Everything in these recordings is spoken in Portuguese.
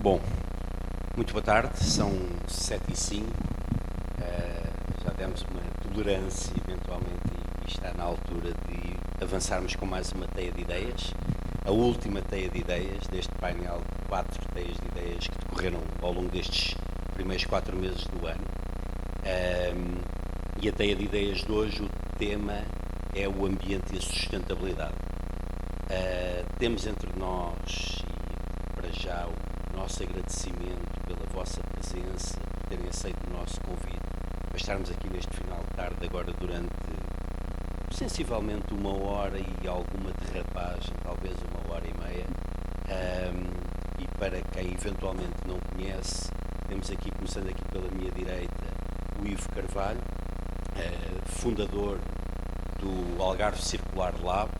Bom, muito boa tarde, são 7h05, já demos uma tolerância eventualmente e está na altura de avançarmos com mais uma teia de ideias, a última teia de ideias deste painel de 4 teias de ideias que decorreram ao longo destes primeiros 4 meses do ano. E a teia de ideias de hoje, o tema é o ambiente e a sustentabilidade. Temos entre nós, e para já, o nosso agradecimento pela vossa presença, por terem aceito o nosso convite, para estarmos aqui neste final de tarde, agora durante sensivelmente 1h e alguma derrapagem, talvez 1h30. E para quem eventualmente não conhece, temos aqui, começando aqui pela minha direita, o Ivo Carvalho, fundador do Algarve Circular Lab,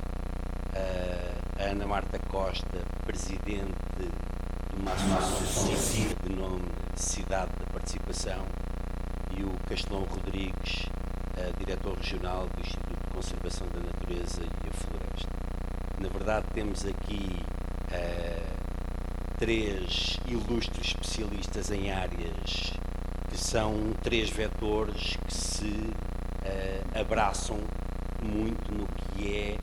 a Ana Marta Costa, presidente de uma associação de nome Cidade da Participação, e o Castelão Rodrigues, diretor regional do Instituto de Conservação da Natureza e a Floresta. Na verdade, temos aqui 3 ilustres especialistas em áreas que são 3 vetores que se abraçam muito no que é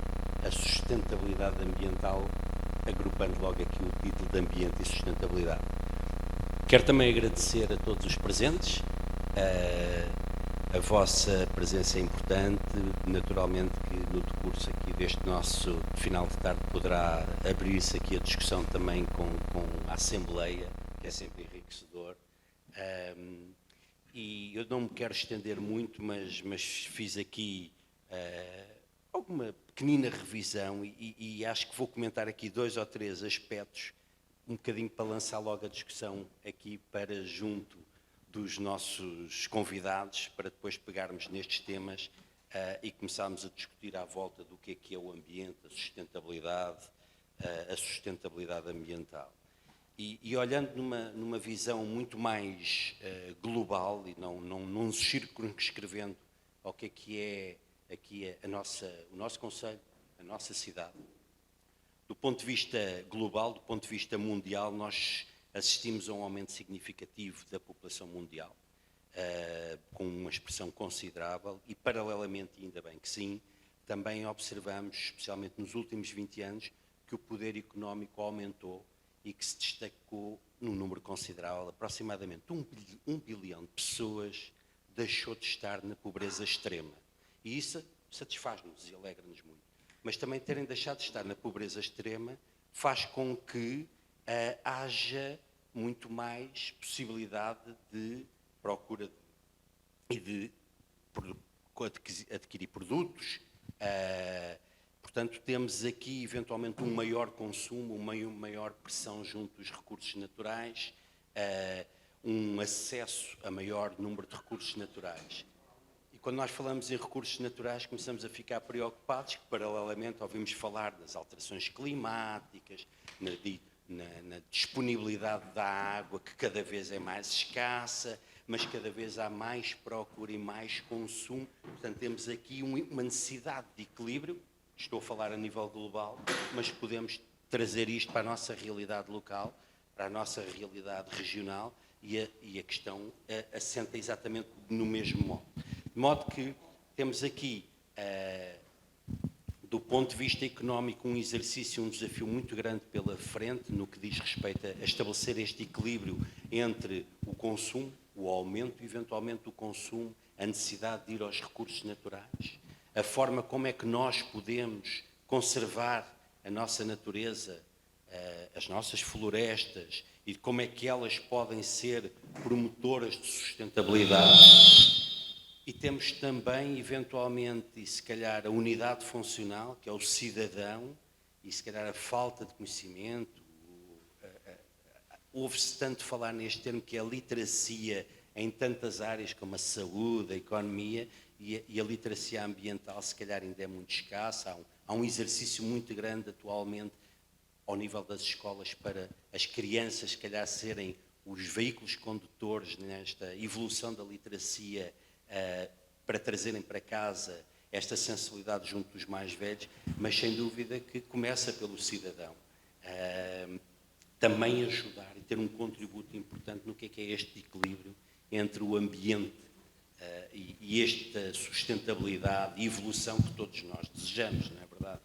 a sustentabilidade ambiental, agrupando logo aqui o título de ambiente e sustentabilidade. Quero também agradecer a todos os presentes, a vossa presença é importante, naturalmente que no decurso aqui deste nosso final de tarde poderá abrir-se aqui a discussão também com a Assembleia, que é sempre enriquecedor. E eu não me quero estender muito, mas fiz aqui alguma pequenina revisão e acho que vou comentar aqui 2 ou 3 aspectos, um bocadinho para lançar logo a discussão aqui para junto dos nossos convidados, para depois pegarmos nestes temas e começarmos a discutir à volta do que é o ambiente, a sustentabilidade ambiental. E olhando numa visão muito mais global e não circunscrevendo ao que é aqui o nosso concelho, a nossa cidade. Do ponto de vista global, do ponto de vista mundial, nós assistimos a um aumento significativo da população mundial, com uma expressão considerável e, paralelamente, e ainda bem que sim, também observamos, especialmente nos últimos 20 anos, que o poder económico aumentou e que se destacou num número considerável, aproximadamente 1 bilhão de pessoas deixou de estar na pobreza extrema. E isso satisfaz-nos e alegra-nos muito. Mas também terem deixado de estar na pobreza extrema faz com que haja muito mais possibilidade de procura e de adquirir produtos. Portanto, temos aqui eventualmente um maior consumo, uma maior pressão junto dos recursos naturais, um acesso a maior número de recursos naturais. Quando nós falamos em recursos naturais, começamos a ficar preocupados, que paralelamente ouvimos falar das alterações climáticas, na disponibilidade da água, que cada vez é mais escassa, mas cada vez há mais procura e mais consumo. Portanto, temos aqui uma necessidade de equilíbrio, estou a falar a nível global, mas podemos trazer isto para a nossa realidade local, para a nossa realidade regional, e a questão assenta exatamente no mesmo modo. De modo que temos aqui, do ponto de vista económico, um exercício, um desafio muito grande pela frente no que diz respeito a estabelecer este equilíbrio entre o consumo, o aumento, eventualmente, do consumo, a necessidade de ir aos recursos naturais, a forma como é que nós podemos conservar a nossa natureza, as nossas florestas, e como é que elas podem ser promotoras de sustentabilidade. E temos também, eventualmente, e se calhar, a unidade funcional, que é o cidadão, e se calhar a falta de conhecimento. Ouve-se tanto falar neste termo que é a literacia em tantas áreas como a saúde, a economia, e a literacia ambiental se calhar ainda é muito escassa. Há um exercício muito grande atualmente ao nível das escolas para as crianças se calhar serem os veículos condutores nesta evolução da literacia, para trazerem para casa esta sensibilidade junto dos mais velhos, mas sem dúvida que começa pelo cidadão. Também ajudar e ter um contributo importante no que é este equilíbrio entre o ambiente e esta sustentabilidade e evolução que todos nós desejamos, não é verdade?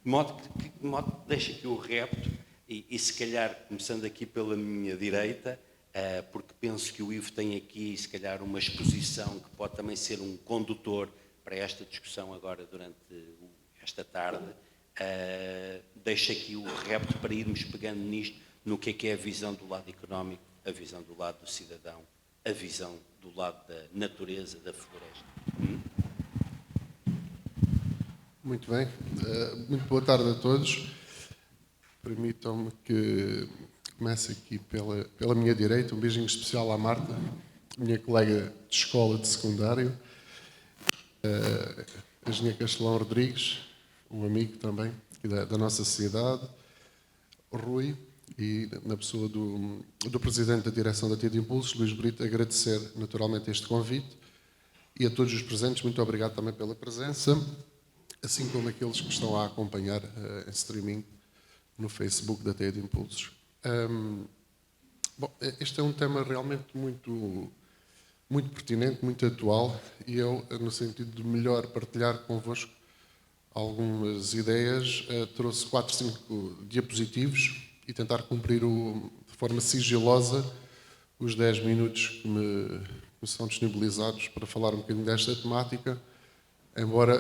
De modo que deixa aqui o repto, e se calhar, começando aqui pela minha direita, porque penso que o Ivo tem aqui, se calhar, uma exposição que pode também ser um condutor para esta discussão agora durante esta tarde, deixa aqui o repto para irmos pegando nisto, no que é a visão do lado económico, a visão do lado do cidadão, a visão do lado da natureza, da floresta. Muito bem. Muito boa tarde a todos. Permitam-me que comece aqui pela minha direita. Um beijinho especial à Marta, minha colega de escola de secundário. A Engenheira Castelão Rodrigues, um amigo também da nossa sociedade. O Rui, e na pessoa do Presidente da Direção da TED Impulsos, Luís Brito, agradecer naturalmente este convite. E a todos os presentes, muito obrigado também pela presença, assim como aqueles que estão a acompanhar em streaming no Facebook da TED Impulsos. Bom, este é um tema realmente muito pertinente, muito atual, e eu, no sentido de melhor partilhar convosco algumas ideias, trouxe 4, 5 diapositivos e tentar cumprir de forma sigilosa os 10 minutos que me são disponibilizados para falar um bocadinho desta temática, embora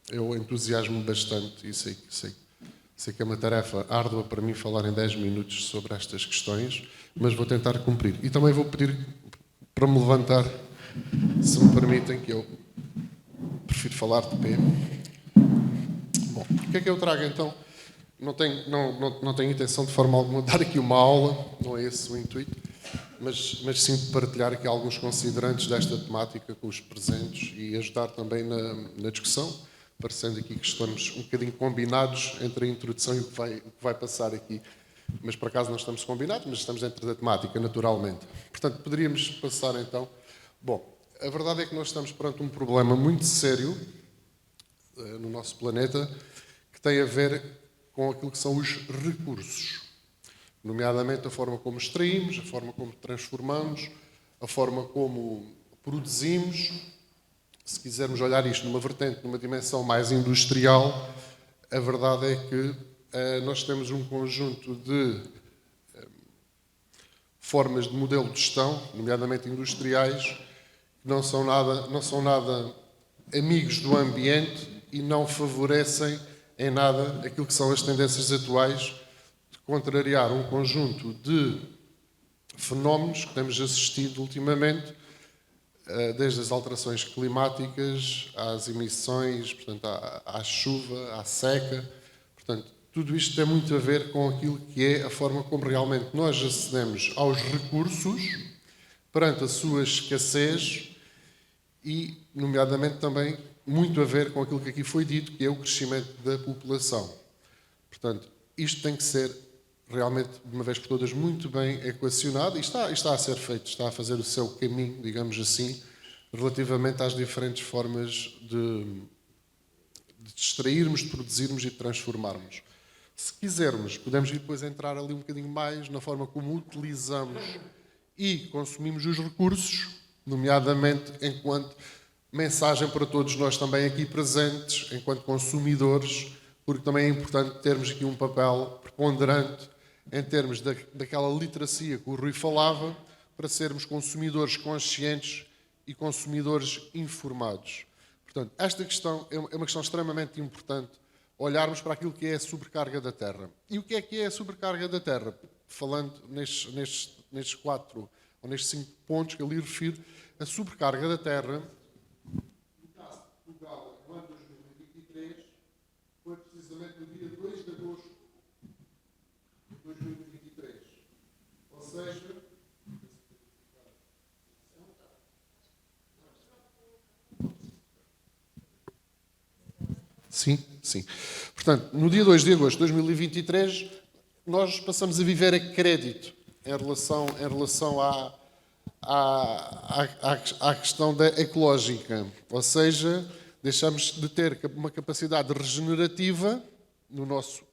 eu entusiasmo bastante e sei que é uma tarefa árdua para mim falar em 10 minutos sobre estas questões, mas vou tentar cumprir. E também vou pedir para me levantar, se me permitem, que eu prefiro falar de pé. Bom, o que é que eu trago então? Não tenho intenção de forma alguma de dar aqui uma aula, não é esse o intuito, mas sim de partilhar aqui alguns considerantes desta temática com os presentes e ajudar também na discussão, parecendo aqui que estamos um bocadinho combinados entre a introdução e o que vai passar aqui. Mas por acaso não estamos combinados, mas estamos dentro da temática, naturalmente. Portanto, poderíamos passar então. Bom, a verdade é que nós estamos perante um problema muito sério no nosso planeta que tem a ver com aquilo que são os recursos, nomeadamente a forma como extraímos, a forma como transformamos, a forma como produzimos. Se quisermos olhar isto numa vertente, numa dimensão mais industrial, a verdade é que nós temos um conjunto de formas de modelo de gestão, nomeadamente industriais, que não são nada amigos do ambiente e não favorecem em nada aquilo que são as tendências atuais de contrariar um conjunto de fenómenos que temos assistido ultimamente, desde as alterações climáticas às emissões, portanto, à chuva, à seca. Portanto, tudo isto tem muito a ver com aquilo que é a forma como realmente nós acedemos aos recursos perante a sua escassez e, nomeadamente, também muito a ver com aquilo que aqui foi dito, que é o crescimento da população. Portanto, isto tem que ser realmente, de uma vez por todas, muito bem equacionado e está a ser feito, está a fazer o seu caminho, digamos assim, relativamente às diferentes formas de extrairmos, de produzirmos e de transformarmos. Se quisermos, podemos depois entrar ali um bocadinho mais na forma como utilizamos e consumimos os recursos, nomeadamente enquanto mensagem para todos nós também aqui presentes, enquanto consumidores, porque também é importante termos aqui um papel preponderante em termos daquela literacia que o Rui falava, para sermos consumidores conscientes e consumidores informados. Portanto, esta questão é uma questão extremamente importante, olharmos para aquilo que é a sobrecarga da Terra. E o que é a sobrecarga da Terra? Falando nestes 4 ou nestes 5 pontos que eu lhe refiro, a sobrecarga da Terra, no caso de Portugal, no ano 2023, foi precisamente no dia 2 de agosto de 2023. Ou seja, Sim. Portanto, no dia 2 de agosto de 2023, nós passamos a viver a crédito em relação à questão ecológica. Ou seja, deixamos de ter uma capacidade regenerativa no nosso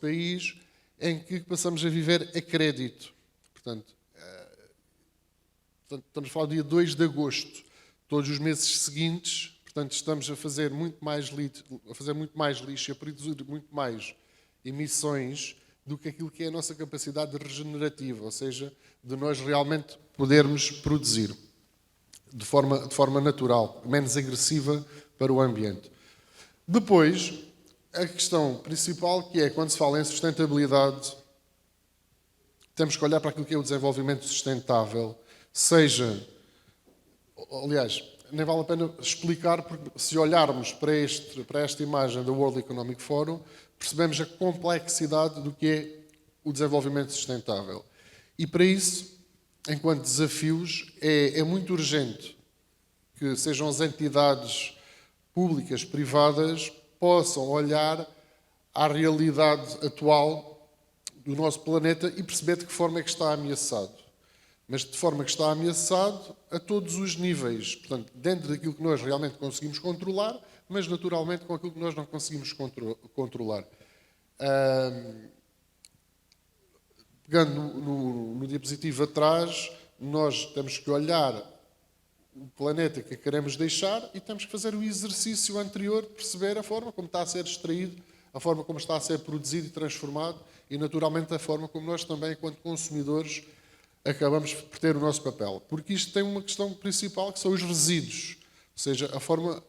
país, em que passamos a viver a crédito. Portanto, estamos a falar do dia 2 de agosto. Todos os meses seguintes, portanto, estamos a fazer muito mais lixo, a produzir muito mais emissões do que aquilo que é a nossa capacidade regenerativa, ou seja, de nós realmente podermos produzir de forma natural, menos agressiva para o ambiente. Depois, a questão principal, que é quando se fala em sustentabilidade, temos que olhar para aquilo que é o desenvolvimento sustentável, seja, aliás, nem vale a pena explicar, porque se olharmos para esta imagem do World Economic Forum, percebemos a complexidade do que é o desenvolvimento sustentável. E para isso, enquanto desafios, é muito urgente que sejam as entidades públicas, privadas, possam olhar à realidade atual do nosso planeta e perceber de que forma é que está ameaçado. Mas de forma que está ameaçado a todos os níveis. Portanto, dentro daquilo que nós realmente conseguimos controlar, mas naturalmente com aquilo que nós não conseguimos controlar. Pegando no diapositivo atrás, nós temos que olhar o planeta que queremos deixar e temos que fazer o exercício anterior de perceber a forma como está a ser extraído, a forma como está a ser produzido e transformado e, naturalmente, a forma como nós também, enquanto consumidores, acabamos por ter o nosso papel. Porque isto tem uma questão principal, que são os resíduos. Ou seja, a forma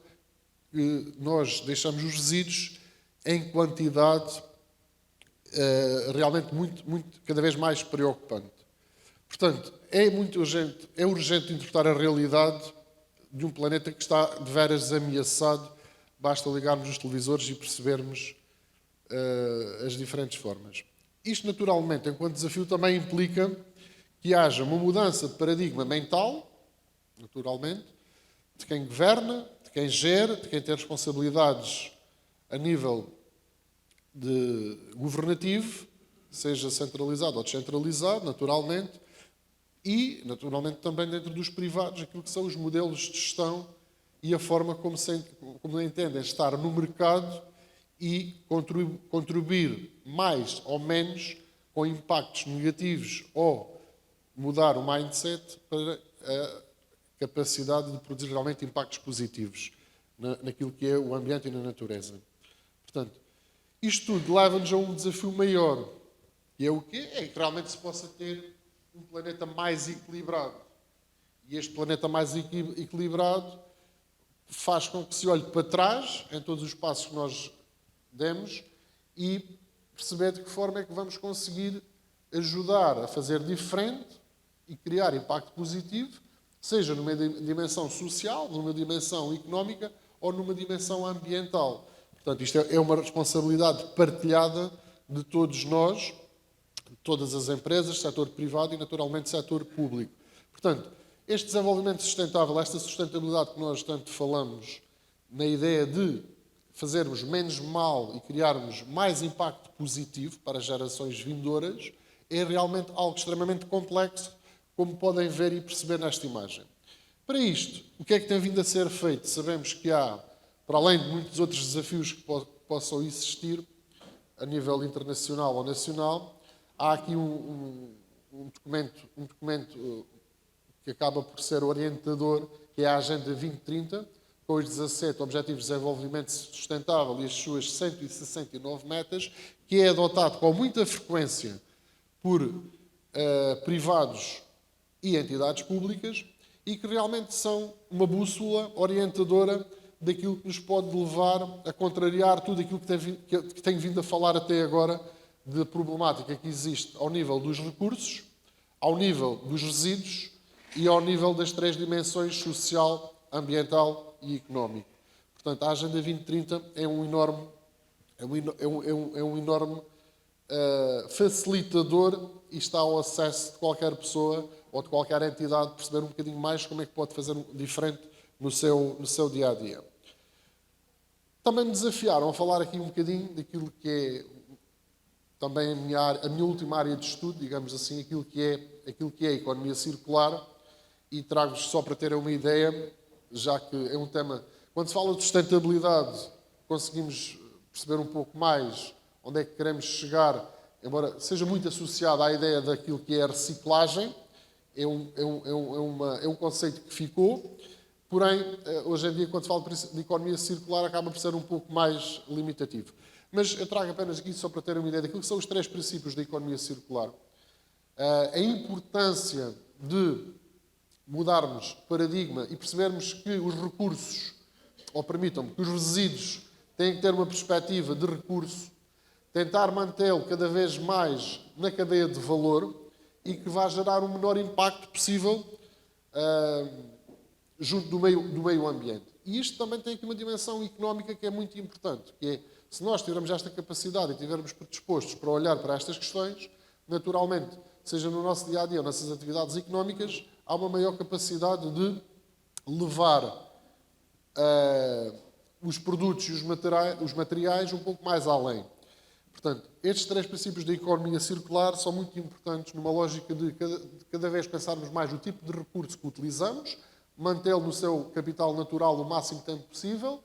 que nós deixamos os resíduos em quantidade realmente cada vez mais preocupante. Portanto, é urgente interpretar a realidade de um planeta que está de veras ameaçado. Basta ligarmos os televisores e percebermos as diferentes formas. Isto, naturalmente, enquanto desafio, também implica que haja uma mudança de paradigma mental, naturalmente, de quem governa, de quem gera, de quem tem responsabilidades a nível governativo, seja centralizado ou descentralizado, naturalmente, e, naturalmente, também dentro dos privados, aquilo que são os modelos de gestão e a forma como entendem estar no mercado e contribuir mais ou menos com impactos negativos ou mudar o mindset para a capacidade de produzir realmente impactos positivos naquilo que é o ambiente e na natureza. Portanto, isto tudo leva-nos a um desafio maior, que é o quê? É que realmente se possa ter um planeta mais equilibrado. E este planeta mais equilibrado faz com que se olhe para trás, em todos os passos que nós demos, e perceber de que forma é que vamos conseguir ajudar a fazer diferente e criar impacto positivo, seja numa dimensão social, numa dimensão económica ou numa dimensão ambiental. Portanto, isto é uma responsabilidade partilhada de todos nós, de todas as empresas, setor privado e, naturalmente, setor público. Portanto, este desenvolvimento sustentável, esta sustentabilidade que nós tanto falamos, na ideia de fazermos menos mal e criarmos mais impacto positivo para as gerações vindouras, é realmente algo extremamente complexo, como podem ver e perceber nesta imagem. Para isto, o que é que tem vindo a ser feito? Sabemos que há, para além de muitos outros desafios que possam existir, a nível internacional ou nacional, há aqui um documento que acaba por ser orientador, que é a Agenda 2030, com os 17 Objetivos de Desenvolvimento Sustentável e as suas 169 metas, que é adotado com muita frequência por privados e entidades públicas e que realmente são uma bússola orientadora daquilo que nos pode levar a contrariar tudo aquilo que tenho vindo a falar até agora de problemática que existe ao nível dos recursos, ao nível dos resíduos e ao nível das três dimensões social, ambiental e económico. Portanto, a Agenda 2030 é um enorme facilitador e está ao acesso de qualquer pessoa ou de qualquer entidade perceber um bocadinho mais como é que pode fazer diferente no seu dia-a-dia. Também me desafiaram a falar aqui um bocadinho daquilo que é também a minha última área de estudo, digamos assim, aquilo que é a economia circular, e trago-vos só para terem uma ideia, já que é um tema... Quando se fala de sustentabilidade, conseguimos perceber um pouco mais onde é que queremos chegar embora seja muito associado à ideia daquilo que é a reciclagem, é um conceito que ficou, porém, hoje em dia, quando se fala de economia circular, acaba por ser um pouco mais limitativo. Mas eu trago apenas aqui, só para ter uma ideia daquilo que são os 3 princípios da economia circular. A importância de mudarmos paradigma e percebermos que os recursos, ou permitam-me, que os resíduos têm que ter uma perspectiva de recurso, tentar mantê-lo cada vez mais na cadeia de valor e que vai gerar o menor impacto possível junto do meio ambiente. E isto também tem aqui uma dimensão económica que é muito importante, que é, se nós tivermos esta capacidade e estivermos predispostos para olhar para estas questões, naturalmente, seja no nosso dia-a-dia ou nessas atividades económicas, há uma maior capacidade de levar os produtos e os materiais um pouco mais além. Portanto, estes 3 princípios da economia circular são muito importantes numa lógica de cada vez pensarmos mais no tipo de recurso que utilizamos, mantê-lo no seu capital natural o máximo tempo possível,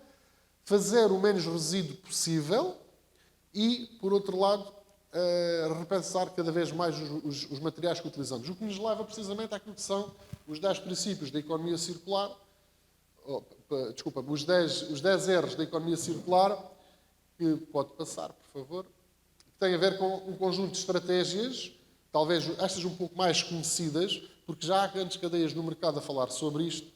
fazer o menos resíduo possível e, por outro lado, repensar cada vez mais os materiais que utilizamos. O que nos leva precisamente àquilo que são os 10 princípios da economia circular, os 10 R's da economia circular, que pode passar, por favor, que tem a ver com um conjunto de estratégias, talvez estas um pouco mais conhecidas, porque já há grandes cadeias no mercado a falar sobre isto,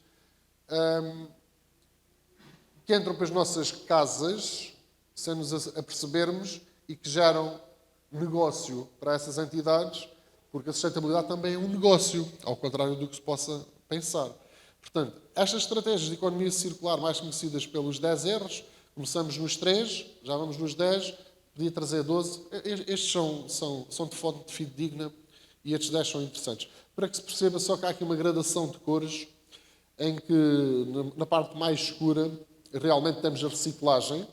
que entram para as nossas casas, sem nos apercebermos, e que geram negócio para essas entidades, porque a sustentabilidade também é um negócio, ao contrário do que se possa pensar. Portanto, estas estratégias de economia circular, mais conhecidas pelos 10 R's, começamos nos 3, já vamos nos 10, podia trazer 12. Estes são de fonte fidedigna e estes 10 são interessantes. Para que se perceba só que há aqui uma gradação de cores, em que na parte mais escura realmente temos a reciclagem,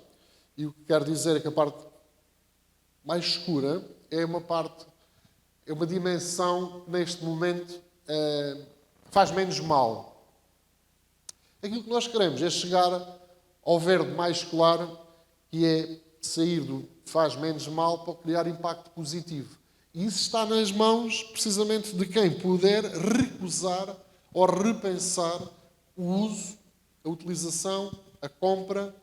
e o que quero dizer é que a parte mais escura é uma dimensão que neste momento faz menos mal. Aquilo que nós queremos é chegar ao verde mais claro, que é sair do faz menos mal para criar impacto positivo. E isso está nas mãos, precisamente, de quem puder recusar ou repensar o uso, a utilização, a compra,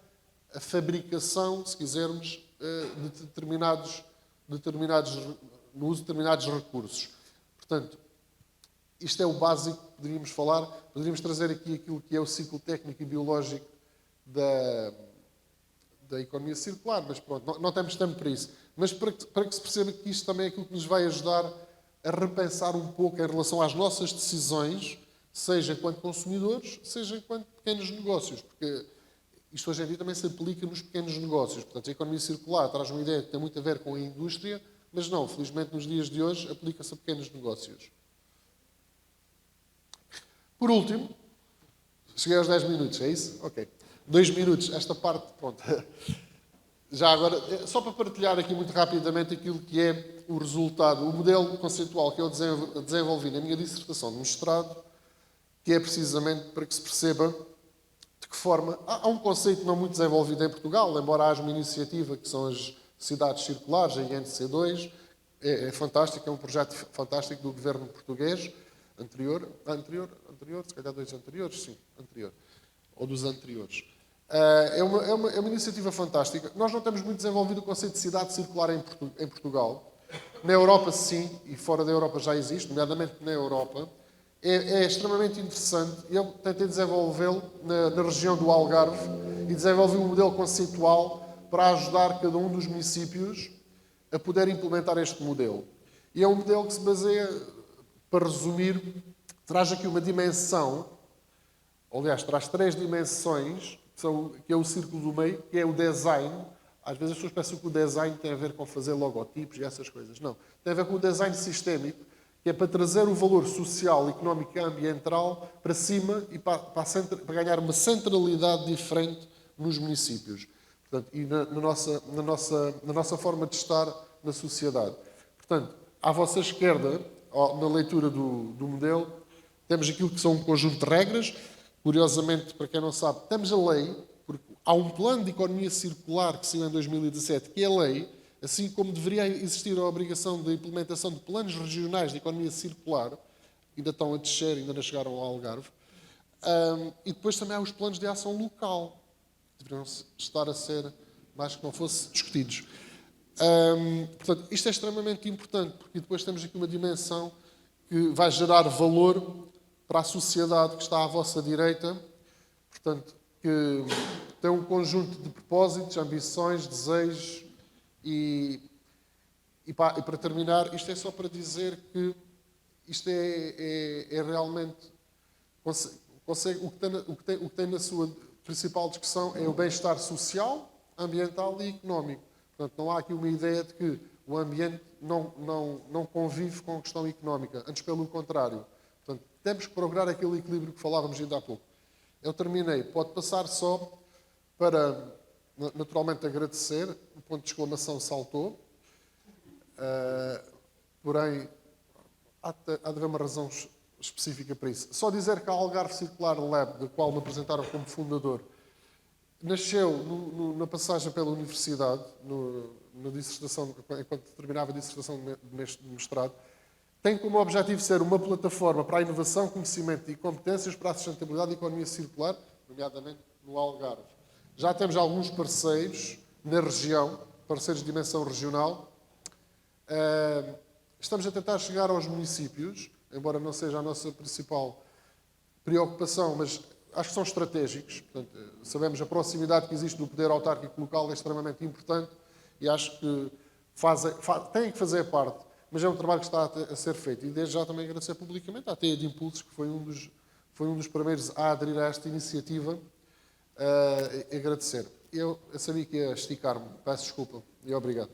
a fabricação, se quisermos, de determinados recursos. Portanto, isto é o básico que poderíamos falar. Poderíamos trazer aqui aquilo que é o ciclo técnico e biológico da economia circular, mas pronto, não temos tempo para isso. Mas para que se perceba que isto também é aquilo que nos vai ajudar a repensar um pouco em relação às nossas decisões, seja enquanto consumidores, seja enquanto pequenos negócios, porque isto hoje em dia também se aplica nos pequenos negócios. Portanto, a economia circular traz uma ideia que tem muito a ver com a indústria, mas não, felizmente nos dias de hoje aplica-se a pequenos negócios. Por último, cheguei aos 10 minutos, é isso? Ok. 2 minutos, esta parte, pronto. Já agora, só para partilhar aqui muito rapidamente aquilo que é o resultado, o modelo conceitual que eu desenvolvi na minha dissertação de mestrado, que é precisamente para que se perceba de que forma... Há um conceito não muito desenvolvido em Portugal, embora haja uma iniciativa que são as cidades circulares, a INC2, é fantástico, é um projeto fantástico do governo português, anterior, se calhar 2 anteriores, sim, anterior, ou dos anteriores. É uma iniciativa fantástica. Nós não temos muito desenvolvido o conceito de cidade circular em Portugal. Na Europa, sim, e fora da Europa já existe, nomeadamente na Europa. É extremamente interessante. Eu tentei desenvolvê-lo na região do Algarve e desenvolvi um modelo conceitual para ajudar cada um dos municípios a poder implementar este modelo. E é um modelo que se baseia, para resumir, traz aqui uma dimensão, aliás, traz 3 dimensões, que é o círculo do meio, que é o design. Às vezes as pessoas pensam que o design tem a ver com fazer logotipos e essas coisas. Não. Tem a ver com o design sistémico, que é para trazer o valor social, económico e ambiental para cima e para ganhar uma centralidade diferente nos municípios. Portanto, e na nossa forma de estar na sociedade. Portanto, à vossa esquerda, na leitura do modelo, temos aquilo que são um conjunto de regras. Curiosamente, para quem não sabe, temos a lei, porque há um plano de economia circular que saiu em 2017, que é a lei, assim como deveria existir a obrigação de implementação de planos regionais de economia circular, ainda estão a descer, ainda não chegaram ao Algarve, e depois também há os planos de ação local, que deveriam estar a ser, mais que não fosse, discutidos. Portanto, isto é extremamente importante, porque depois temos aqui uma dimensão que vai gerar valor para a sociedade que está à vossa direita, portanto, que tem um conjunto de propósitos, ambições, desejos e para terminar, isto é só para dizer que isto é realmente o que tem na sua principal discussão é o bem-estar social, ambiental e económico. Portanto, não há aqui uma ideia de que o ambiente não convive com a questão económica, antes pelo contrário. Portanto, temos que procurar aquele equilíbrio que falávamos ainda há pouco. Eu terminei. Pode passar só para, naturalmente, agradecer. O ponto de exclamação saltou. Porém, há de haver uma razão específica para isso. Só dizer que a Algarve Circular Lab, da qual me apresentaram como fundador, nasceu na passagem pela universidade, na dissertação, enquanto terminava a dissertação de mestrado, tem como objetivo ser uma plataforma para a inovação, conhecimento e competências para a sustentabilidade e economia circular, nomeadamente no Algarve. Já temos alguns parceiros na região, parceiros de dimensão regional. Estamos a tentar chegar aos municípios, embora não seja a nossa principal preocupação, mas acho que são estratégicos. Portanto, sabemos a proximidade que existe do poder autárquico local é extremamente importante e acho que têm que fazer parte, mas é um trabalho que está a ser feito. E desde já também agradecer publicamente à TEA de Impulsos, que foi um dos primeiros a aderir a esta iniciativa, e agradecer. Eu sabia que ia esticar-me, peço desculpa e obrigado.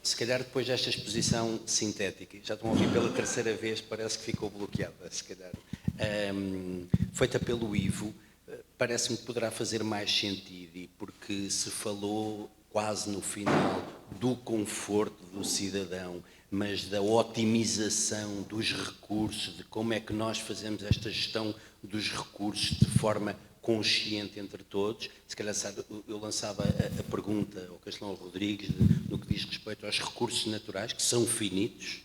Se calhar depois desta exposição sintética, já estão a ouvir pela terceira vez, parece que ficou bloqueada, se calhar, feita pelo Ivo, parece-me que poderá fazer mais sentido, e porque se falou quase no final do conforto do cidadão, mas da otimização dos recursos, de como é que nós fazemos esta gestão dos recursos de forma consciente entre todos. Se calhar eu lançava a pergunta ao Castelão Rodrigues no que diz respeito aos recursos naturais, que são finitos,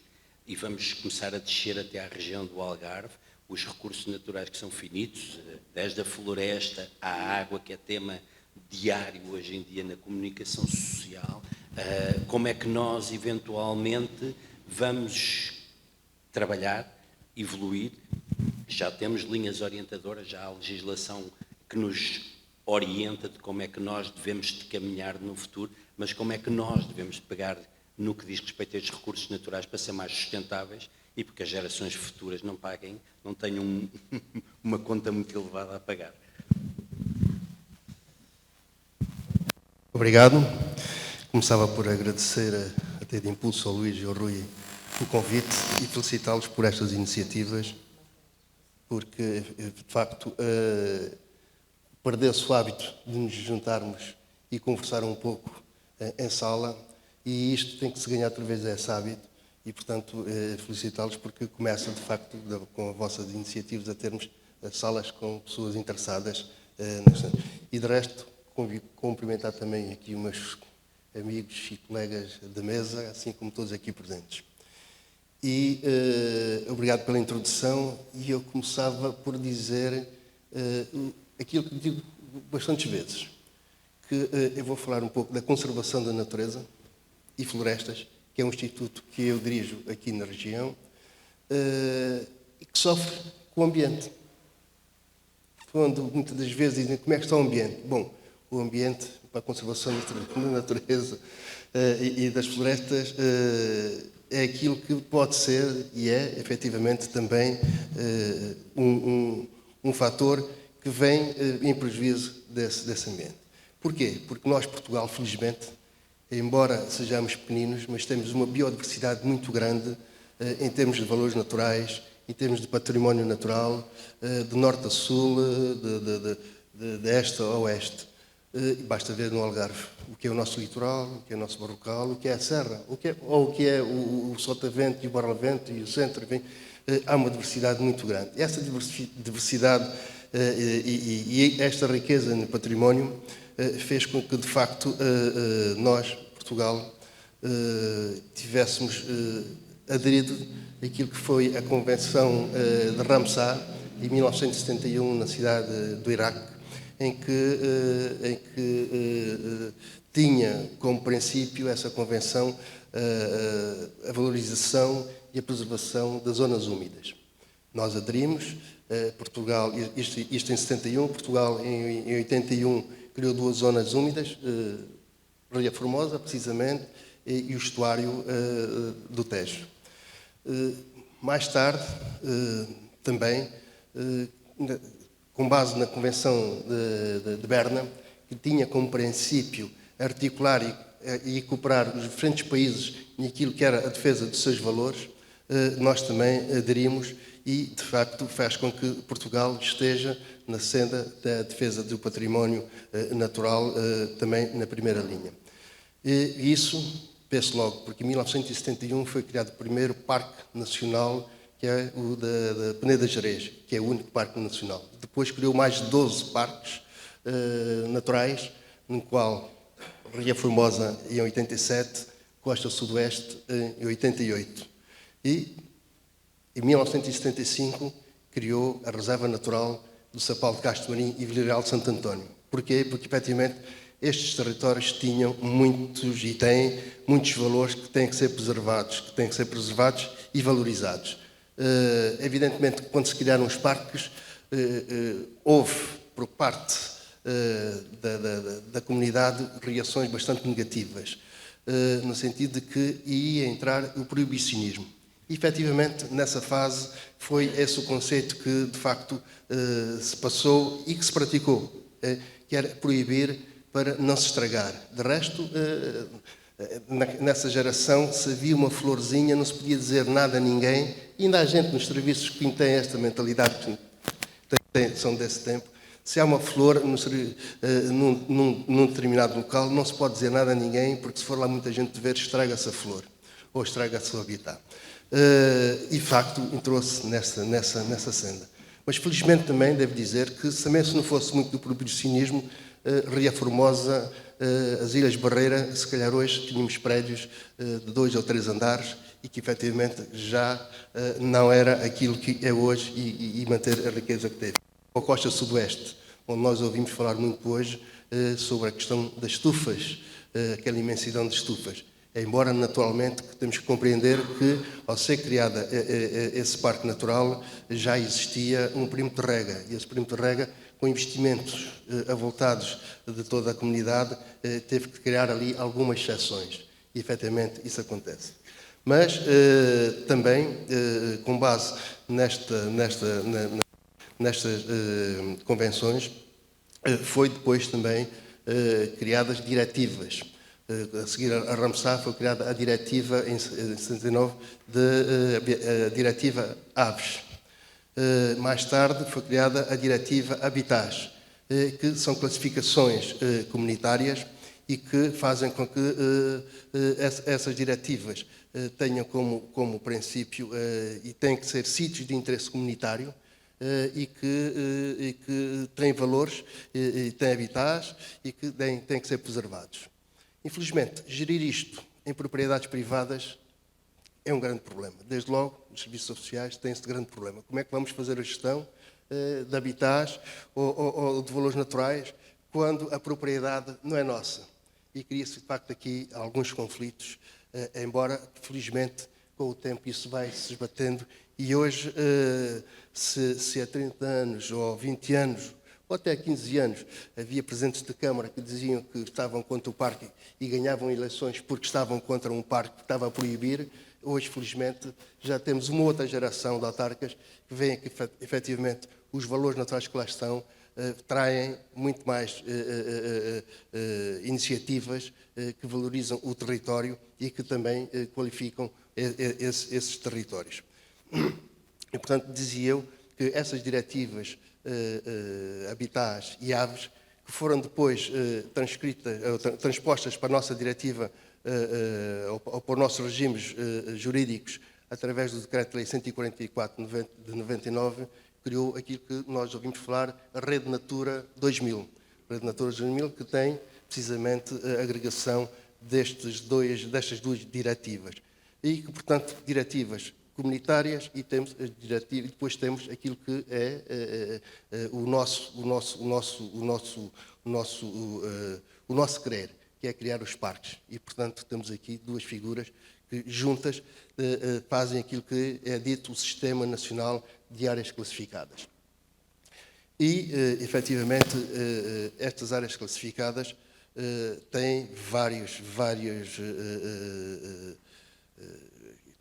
e vamos começar a descer até à região do Algarve, os recursos naturais que são finitos, desde a floresta à água, que é tema diário hoje em dia na comunicação social, como é que nós eventualmente vamos trabalhar, evoluir. Já temos linhas orientadoras, já há legislação que nos orienta de como é que nós devemos de caminhar no futuro, mas como é que nós devemos pegar no que diz respeito a estes recursos naturais para ser mais sustentáveis e porque as gerações futuras não tenham uma conta muito elevada a pagar. Obrigado. Começava por agradecer a TEA de Impulso, ao Luís e ao Rui o convite e felicitá-los por estas iniciativas, porque, de facto, perdeu-se o hábito de nos juntarmos e conversar um pouco em sala, e isto tem que se ganhar outra vez esse hábito, e, portanto, felicitá-los porque começa, de facto, com as vossas iniciativas, a termos salas com pessoas interessadas. E, de resto, cumprimentar também aqui os meus amigos e colegas da mesa, assim como todos aqui presentes. E obrigado pela introdução, e eu começava por dizer aquilo que digo bastantes vezes, que eu vou falar um pouco da conservação da natureza e florestas, que é um instituto que eu dirijo aqui na região, e que sofre com o ambiente. Quando muitas das vezes dizem como é que está o ambiente. Bom, o ambiente para a conservação da natureza e das florestas é aquilo que pode ser e é, efetivamente, também um fator que vem em prejuízo desse ambiente. Porquê? Porque nós, Portugal, felizmente, embora sejamos pequeninos, mas temos uma biodiversidade muito grande em termos de valores naturais, em termos de património natural, de norte a sul, de este a oeste. Basta ver no Algarve o que é o nosso litoral, o que é o nosso barrocal, o que é a serra, o que é o Sotavento e o Barlavento e o centro, enfim, há uma diversidade muito grande. Essa diversidade e esta riqueza no património fez com que, de facto, nós, Portugal, tivéssemos aderido àquilo que foi a Convenção de Ramsar, em 1971, na cidade do Iraque, em que tinha como princípio essa Convenção a valorização e a preservação das zonas úmidas. Nós aderimos, Portugal, isto em 71, Portugal em 81 criou 2 zonas úmidas, Ria Formosa, precisamente, e o estuário do Tejo. Mais tarde, também, com base na Convenção de Berna, que tinha como princípio articular e cooperar os diferentes países naquilo que era a defesa dos seus valores, nós também aderimos e, de facto, faz com que Portugal esteja na senda da defesa do património natural, também na primeira linha. E isso, penso logo, porque em 1971 foi criado o primeiro Parque Nacional, que é o da Peneda Gerês, que é o único parque nacional. Depois criou mais de 12 parques naturais, no qual Ria Formosa em 87, Costa Sudoeste em 88. E em 1975 criou a Reserva Natural do Sapal de Castro Marim e Villarreal de Santo António. Porquê? Porque, efetivamente, estes territórios tinham muitos e têm muitos valores que têm que ser preservados, e valorizados. Evidentemente, quando se criaram os parques, houve, por parte da comunidade, reações bastante negativas, no sentido de que ia entrar o proibicionismo. E, efetivamente, nessa fase, foi esse o conceito que, de facto, se passou e que se praticou, que era proibir para não se estragar. De resto, nessa geração, se havia uma florzinha, não se podia dizer nada a ninguém, e ainda há gente nos serviços que tem esta mentalidade, são desse tempo. Se há uma flor num determinado local, não se pode dizer nada a ninguém, porque se for lá muita gente ver, estraga-se a flor, ou estraga-se o habitat. E, de facto, entrou-se nessa senda. Mas, felizmente, também devo dizer que, se não fosse muito do proibicionismo, Ria Formosa, as Ilhas Barreira, se calhar hoje tínhamos prédios de 2 ou 3 andares e que, efetivamente, já não era aquilo que é hoje e manter a riqueza que teve. A Costa Sudoeste, onde nós ouvimos falar muito hoje sobre a questão das estufas, aquela imensidão de estufas. Embora, naturalmente, que temos que compreender que, ao ser criado esse parque natural, já existia um perímetro de rega. E esse perímetro de rega, com investimentos avultados de toda a comunidade, teve que criar ali algumas exceções. E, efetivamente, isso acontece. Mas, também, com base nestas convenções, foi depois também criadas diretivas. A seguir a Ramsar foi criada a diretiva, em 79, a diretiva Aves. Mais tarde foi criada a diretiva Habitats, que são classificações comunitárias e que fazem com que essas diretivas tenham como princípio e têm que ser sítios de interesse comunitário e que têm valores, e têm habitats e que têm que ser preservados. Infelizmente, gerir isto em propriedades privadas é um grande problema. Desde logo, os serviços sociais têm esse grande problema. Como é que vamos fazer a gestão de habitats ou de valores naturais quando a propriedade não é nossa? E cria-se, de facto, aqui alguns conflitos, embora, felizmente, com o tempo isso vai se esbatendo. E hoje, se há 30 anos ou 20 anos ou até há 15 anos havia presidentes de Câmara que diziam que estavam contra o parque e ganhavam eleições porque estavam contra um parque que estava a proibir. Hoje, felizmente, já temos uma outra geração de autarcas que veem que, efetivamente, os valores naturais que lá estão traem muito mais iniciativas que valorizam o território e que também qualificam esses territórios. E, portanto, dizia eu que essas diretivas Habitats e Aves, que foram depois transpostas para a nossa diretiva ou para os nossos regimes jurídicos, através do Decreto-Lei 144 de 99, criou aquilo que nós ouvimos falar, a Rede Natura 2000. A Rede Natura 2000 que tem precisamente a agregação destas duas diretivas. E que, portanto, diretivas comunitárias e depois temos aquilo que é o nosso querer, que é criar os parques. E, portanto, temos aqui duas figuras que juntas fazem aquilo que é dito o Sistema Nacional de Áreas Classificadas. E, efetivamente, estas áreas classificadas têm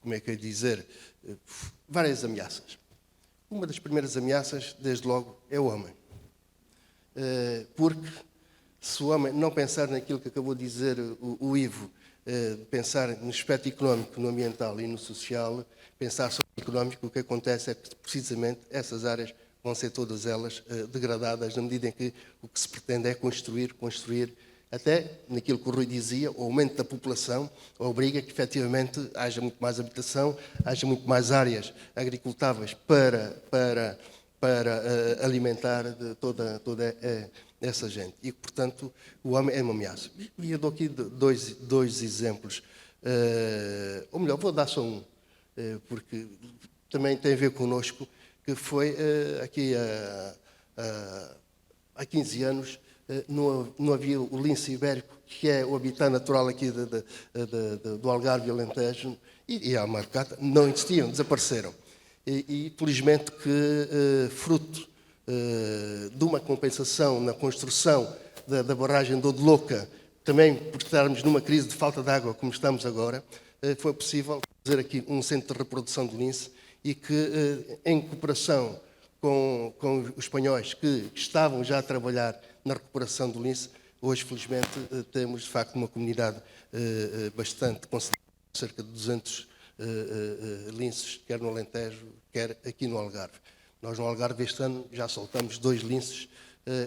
como é que eu ia dizer, várias ameaças. Uma das primeiras ameaças, desde logo, é o homem. Porque se o homem não pensar naquilo que acabou de dizer o Ivo, pensar no aspecto económico, no ambiental e no social, pensar sobre o económico, o que acontece é que, precisamente, essas áreas vão ser todas elas degradadas, na medida em que o que se pretende é construir, até naquilo que o Rui dizia, o aumento da população obriga que, efetivamente, haja muito mais habitação, haja muito mais áreas agricultáveis para alimentar toda essa gente. E, portanto, o homem é uma ameaça. E eu dou aqui dois exemplos. Ou melhor, vou dar só um, porque também tem a ver connosco, que foi aqui há 15 anos, não havia o lince ibérico, que é o habitat natural aqui do Algarve e Alentejo, e a Marcata, não existiam, desapareceram. E felizmente que, fruto de uma compensação na construção da barragem de Odiloca, também por estarmos numa crise de falta de água, como estamos agora, foi possível fazer aqui um centro de reprodução do lince e que, em cooperação com os espanhóis que estavam já a trabalhar na recuperação do lince, hoje, felizmente, temos, de facto, uma comunidade bastante considerável, cerca de 200 linces, quer no Alentejo, quer aqui no Algarve. Nós, no Algarve, este ano, já soltamos 2 linces,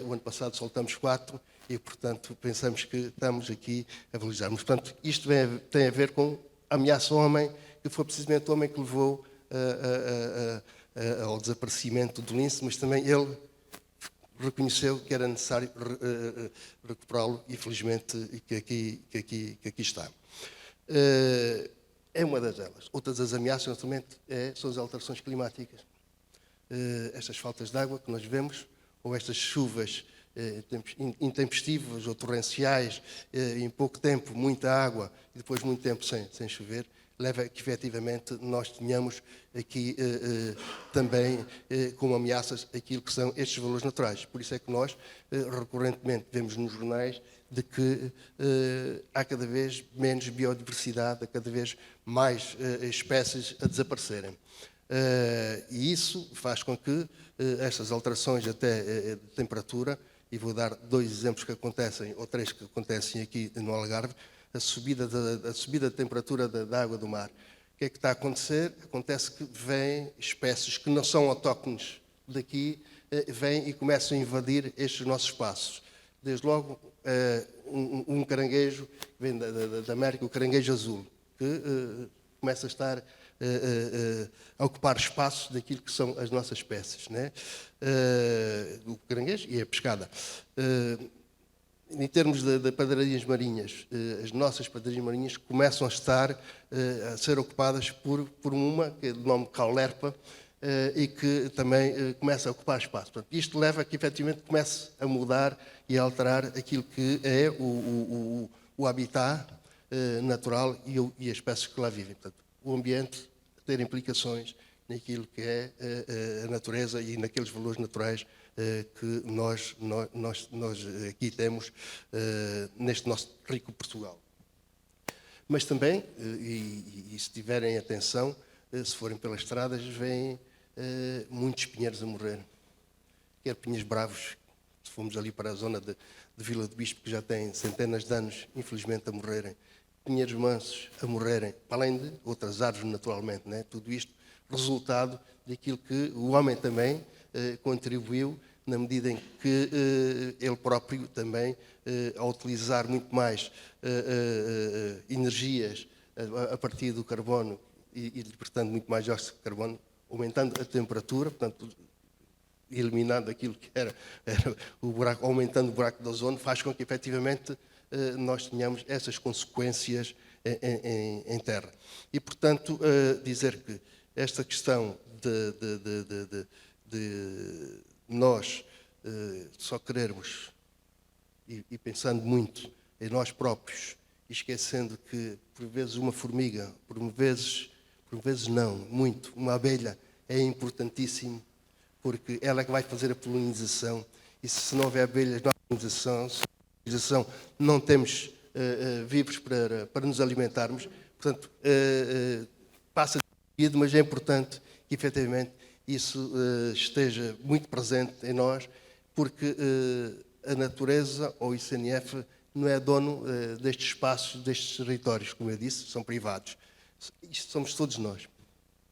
o ano passado soltamos 4, e, portanto, pensamos que estamos aqui a valorizarmos. Portanto, isto tem a ver com a ameaça ao homem, que foi precisamente o homem que levou ao desaparecimento do lince, mas também ele reconheceu que era necessário recuperá-lo e, felizmente, que aqui está. É uma das delas. Outras das ameaças, naturalmente, são as alterações climáticas. Estas faltas de água que nós vemos, ou estas chuvas intempestivas ou torrenciais, em pouco tempo, muita água, e depois muito tempo sem chover, leva a que, efetivamente, nós tenhamos aqui também como ameaças aquilo que são estes valores naturais. Por isso é que nós, recorrentemente, vemos nos jornais de que há cada vez menos biodiversidade, há cada vez mais espécies a desaparecerem. E isso faz com que estas alterações até de temperatura, e vou dar 2 exemplos que acontecem, ou 3 que acontecem aqui no Algarve, a subida da temperatura da água do mar. O que é que está a acontecer? Acontece que vêm espécies que não são autóctones daqui, vêm e começam a invadir estes nossos espaços. Desde logo, um caranguejo que vem da América, o caranguejo azul, que começa a estar a ocupar espaços daquilo que são as nossas espécies, né? O caranguejo e a pescada. Em termos de padrarias marinhas, as nossas padrarias marinhas começam a estar a ser ocupadas por uma, que é de nome Caulerpa, e que também começa a ocupar espaço. Portanto, isto leva a que, efetivamente, comece a mudar e a alterar aquilo que é o habitat natural e as espécies que lá vivem. Portanto, o ambiente ter implicações naquilo que é a natureza e naqueles valores naturais que nós aqui temos neste nosso rico Portugal. Mas também, e se tiverem atenção, se forem pelas estradas, veem muitos pinheiros a morrer. Quer pinheiros bravos, se formos ali para a zona de Vila do Bispo, que já tem centenas de anos, infelizmente, a morrerem. Pinheiros mansos a morrerem, para além de outras árvores, naturalmente. Né? Tudo isto resultado daquilo que o homem também contribuiu, na medida em que ele próprio também, ao utilizar muito mais energias a partir do carbono e libertando muito mais dióxido de carbono, aumentando a temperatura, portanto, eliminando aquilo que era o buraco, aumentando o buraco de ozono, faz com que, efetivamente, nós tenhamos essas consequências em terra. E, portanto, dizer que esta questão de nós só querermos e pensando muito em nós próprios, e esquecendo que, por vezes, uma formiga, por vezes não, muito, uma abelha é importantíssimo, porque ela é que vai fazer a polinização, e se não houver abelhas na polinização, não temos vivos para nos alimentarmos. Portanto, passa de, mas é importante que, efetivamente, isso esteja muito presente em nós, porque a natureza, ou o ICNF, não é dono destes espaços, destes territórios, como eu disse, são privados. Isto somos todos nós.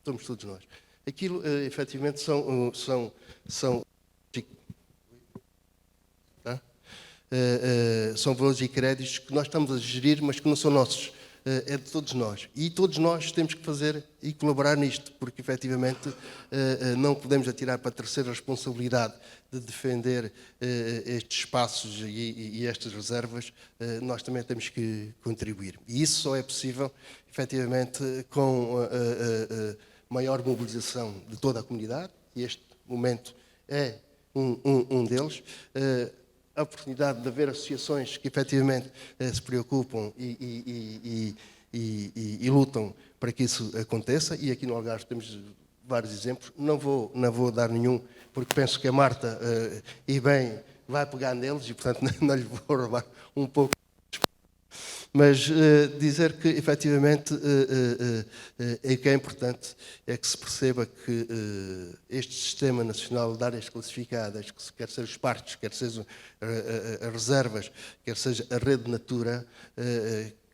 Somos todos nós. Aquilo, efetivamente, são valores e créditos que nós estamos a gerir, mas que não são nossos. É de todos nós. E todos nós temos que fazer e colaborar nisto, porque, efetivamente, não podemos atirar para a terceira responsabilidade de defender estes espaços e estas reservas. Nós também temos que contribuir. E isso só é possível, efetivamente, com maior mobilização de toda a comunidade, e este momento é um deles. A oportunidade de haver associações que efetivamente se preocupam e lutam para que isso aconteça, e aqui no Algarve temos vários exemplos. Não vou dar nenhum, porque penso que a Marta, e bem, vai pegar neles, e portanto não lhe vou roubar um pouco. Mas dizer que, efetivamente, o que é importante é que se perceba que este Sistema Nacional de Áreas Classificadas, quer seja os parques, quer sejam as reservas, quer seja a rede Natura,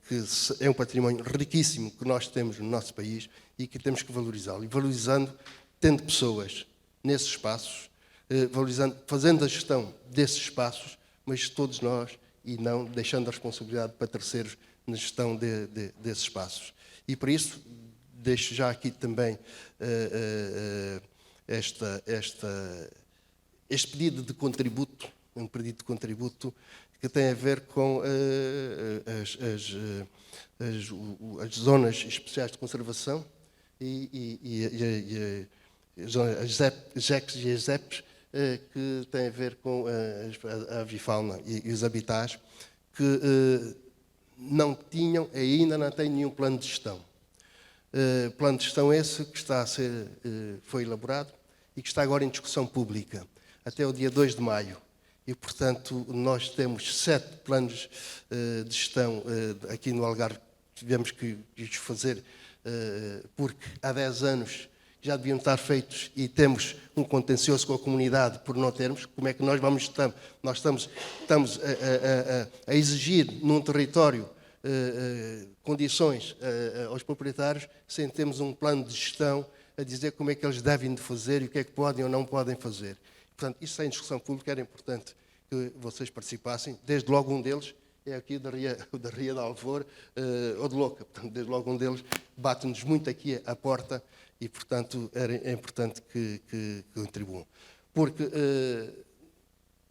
que é um património riquíssimo que nós temos no nosso país e que temos que valorizá-lo. E valorizando, tendo pessoas nesses espaços, valorizando, fazendo a gestão desses espaços, mas todos nós, e não deixando a responsabilidade para terceiros na gestão desses espaços. E por isso, deixo já aqui também este pedido de contributo, um pedido de contributo que tem a ver com as zonas especiais de conservação e as JECs e as ZEPs, que tem a ver com a avifauna e os habitats, que não tinham, ainda não têm nenhum plano de gestão. Plano de gestão esse que foi elaborado e que está agora em discussão pública, até o dia 2 de maio. E, portanto, nós temos 7 planos de gestão aqui no Algarve, que tivemos que os fazer, porque há 10 anos já deviam estar feitos e temos um contencioso com a comunidade por não termos. Como é que nós vamos estar? Nós estamos a exigir num território condições aos proprietários sem termos um plano de gestão a dizer como é que eles devem de fazer e o que é que podem ou não podem fazer. Portanto, isso está em discussão pública, era importante que vocês participassem. Desde logo um deles é aqui da Ria de Alvor, ou de Louca. Portanto, desde logo um deles bate-nos muito aqui à porta e, portanto, é importante que contribuam. Porque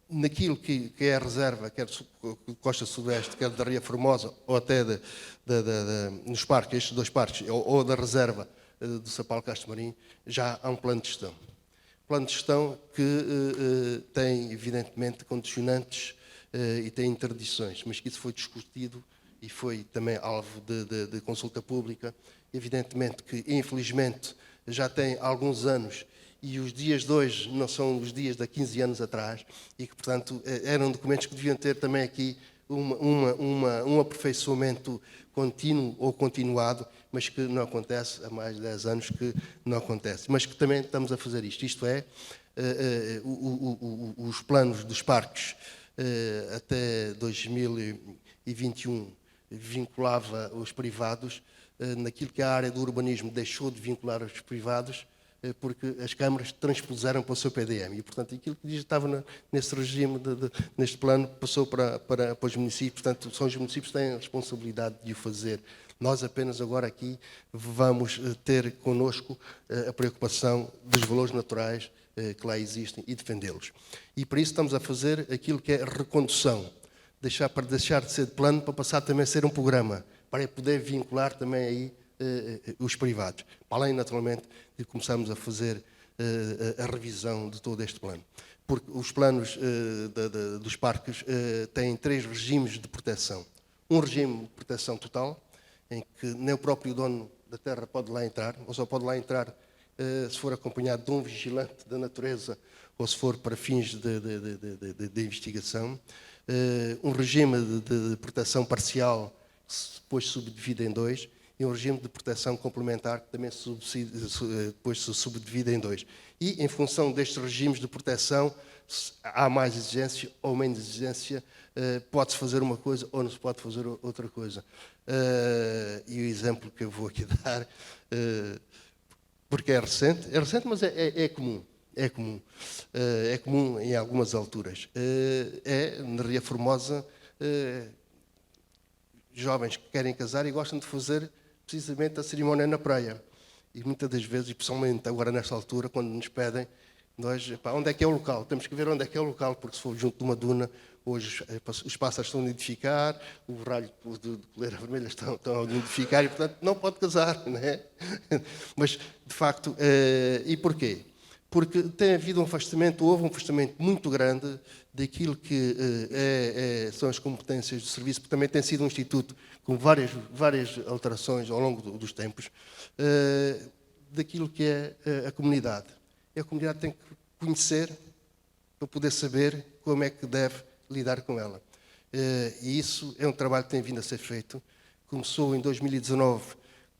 naquilo que é a reserva, quer de Costa Sudoeste, quer da Ria Formosa, ou até nos parques, estes 2 parques, ou da reserva do Sapal Castro Marim, já há um plano de gestão. Plano de gestão que tem, evidentemente, condicionantes e tem interdições, mas que isso foi discutido e foi também alvo de consulta pública. Evidentemente que, infelizmente, já tem alguns anos e os dias de hoje não são os dias de há 15 anos atrás e que, portanto, eram documentos que deviam ter também aqui um aperfeiçoamento contínuo ou continuado, mas que não acontece, há mais de 10 anos que não acontece. Mas que também estamos a fazer isto. Isto é, os planos dos parques até 2021 vinculava os privados naquilo que a área do urbanismo deixou de vincular os privados porque as câmaras transpuseram para o seu PDM e, portanto, aquilo que estava nesse regime, neste plano, passou para os municípios. Portanto, são os municípios que têm a responsabilidade de o fazer. Nós apenas agora aqui vamos ter connosco a preocupação dos valores naturais que lá existem e defendê-los. E para isso estamos a fazer aquilo que é recondução, para deixar de ser de plano para passar também a ser um programa, para poder vincular também aí os privados. Para além, naturalmente, de começarmos a fazer a revisão de todo este plano. Porque os planos dos parques têm 3 regimes de proteção. Um regime de proteção total, em que nem o próprio dono da terra pode lá entrar, ou só pode lá entrar se for acompanhado de um vigilante da natureza ou se for para fins de investigação. Um regime de proteção parcial, que depois se subdivide em 2, e um regime de proteção complementar, que também depois se subdivide em 2. E, em função destes regimes de proteção, há mais exigência ou menos exigência, pode-se fazer uma coisa ou não se pode fazer outra coisa. E o exemplo que eu vou aqui dar, porque é recente, mas é comum. É comum em algumas alturas. Na Ria Formosa, jovens que querem casar e gostam de fazer precisamente a cerimónia na praia. E muitas das vezes, e principalmente agora nesta altura, quando nos pedem, nós, onde é que é o local? Temos que ver onde é que é o local, porque se for junto de uma duna, hoje os pássaros estão a nidificar, o ralho de coleira vermelha estão a nidificar e, portanto, não pode casar, não é? Mas, de facto, e porquê? Porque tem havido houve um afastamento muito grande daquilo que são as competências do serviço, porque também tem sido um instituto com várias alterações ao longo dos tempos, daquilo que é a comunidade. E a comunidade tem que conhecer para poder saber como é que deve lidar com ela. E isso é um trabalho que tem vindo a ser feito. Começou em 2019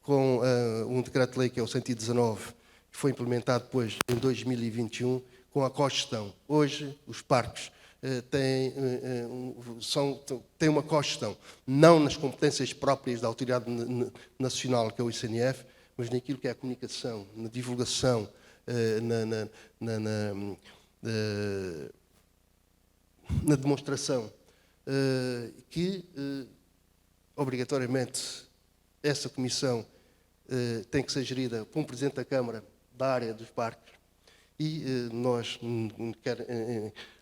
com um decreto-lei que é o 119, que foi implementado depois em 2021 com a cogestão. Hoje, os parques têm uma cogestão, não nas competências próprias da Autoridade Nacional, que é o ICNF, mas naquilo que é a comunicação, na divulgação, na demonstração, que obrigatoriamente essa comissão tem que ser gerida por um Presidente da Câmara da área dos parques e nós,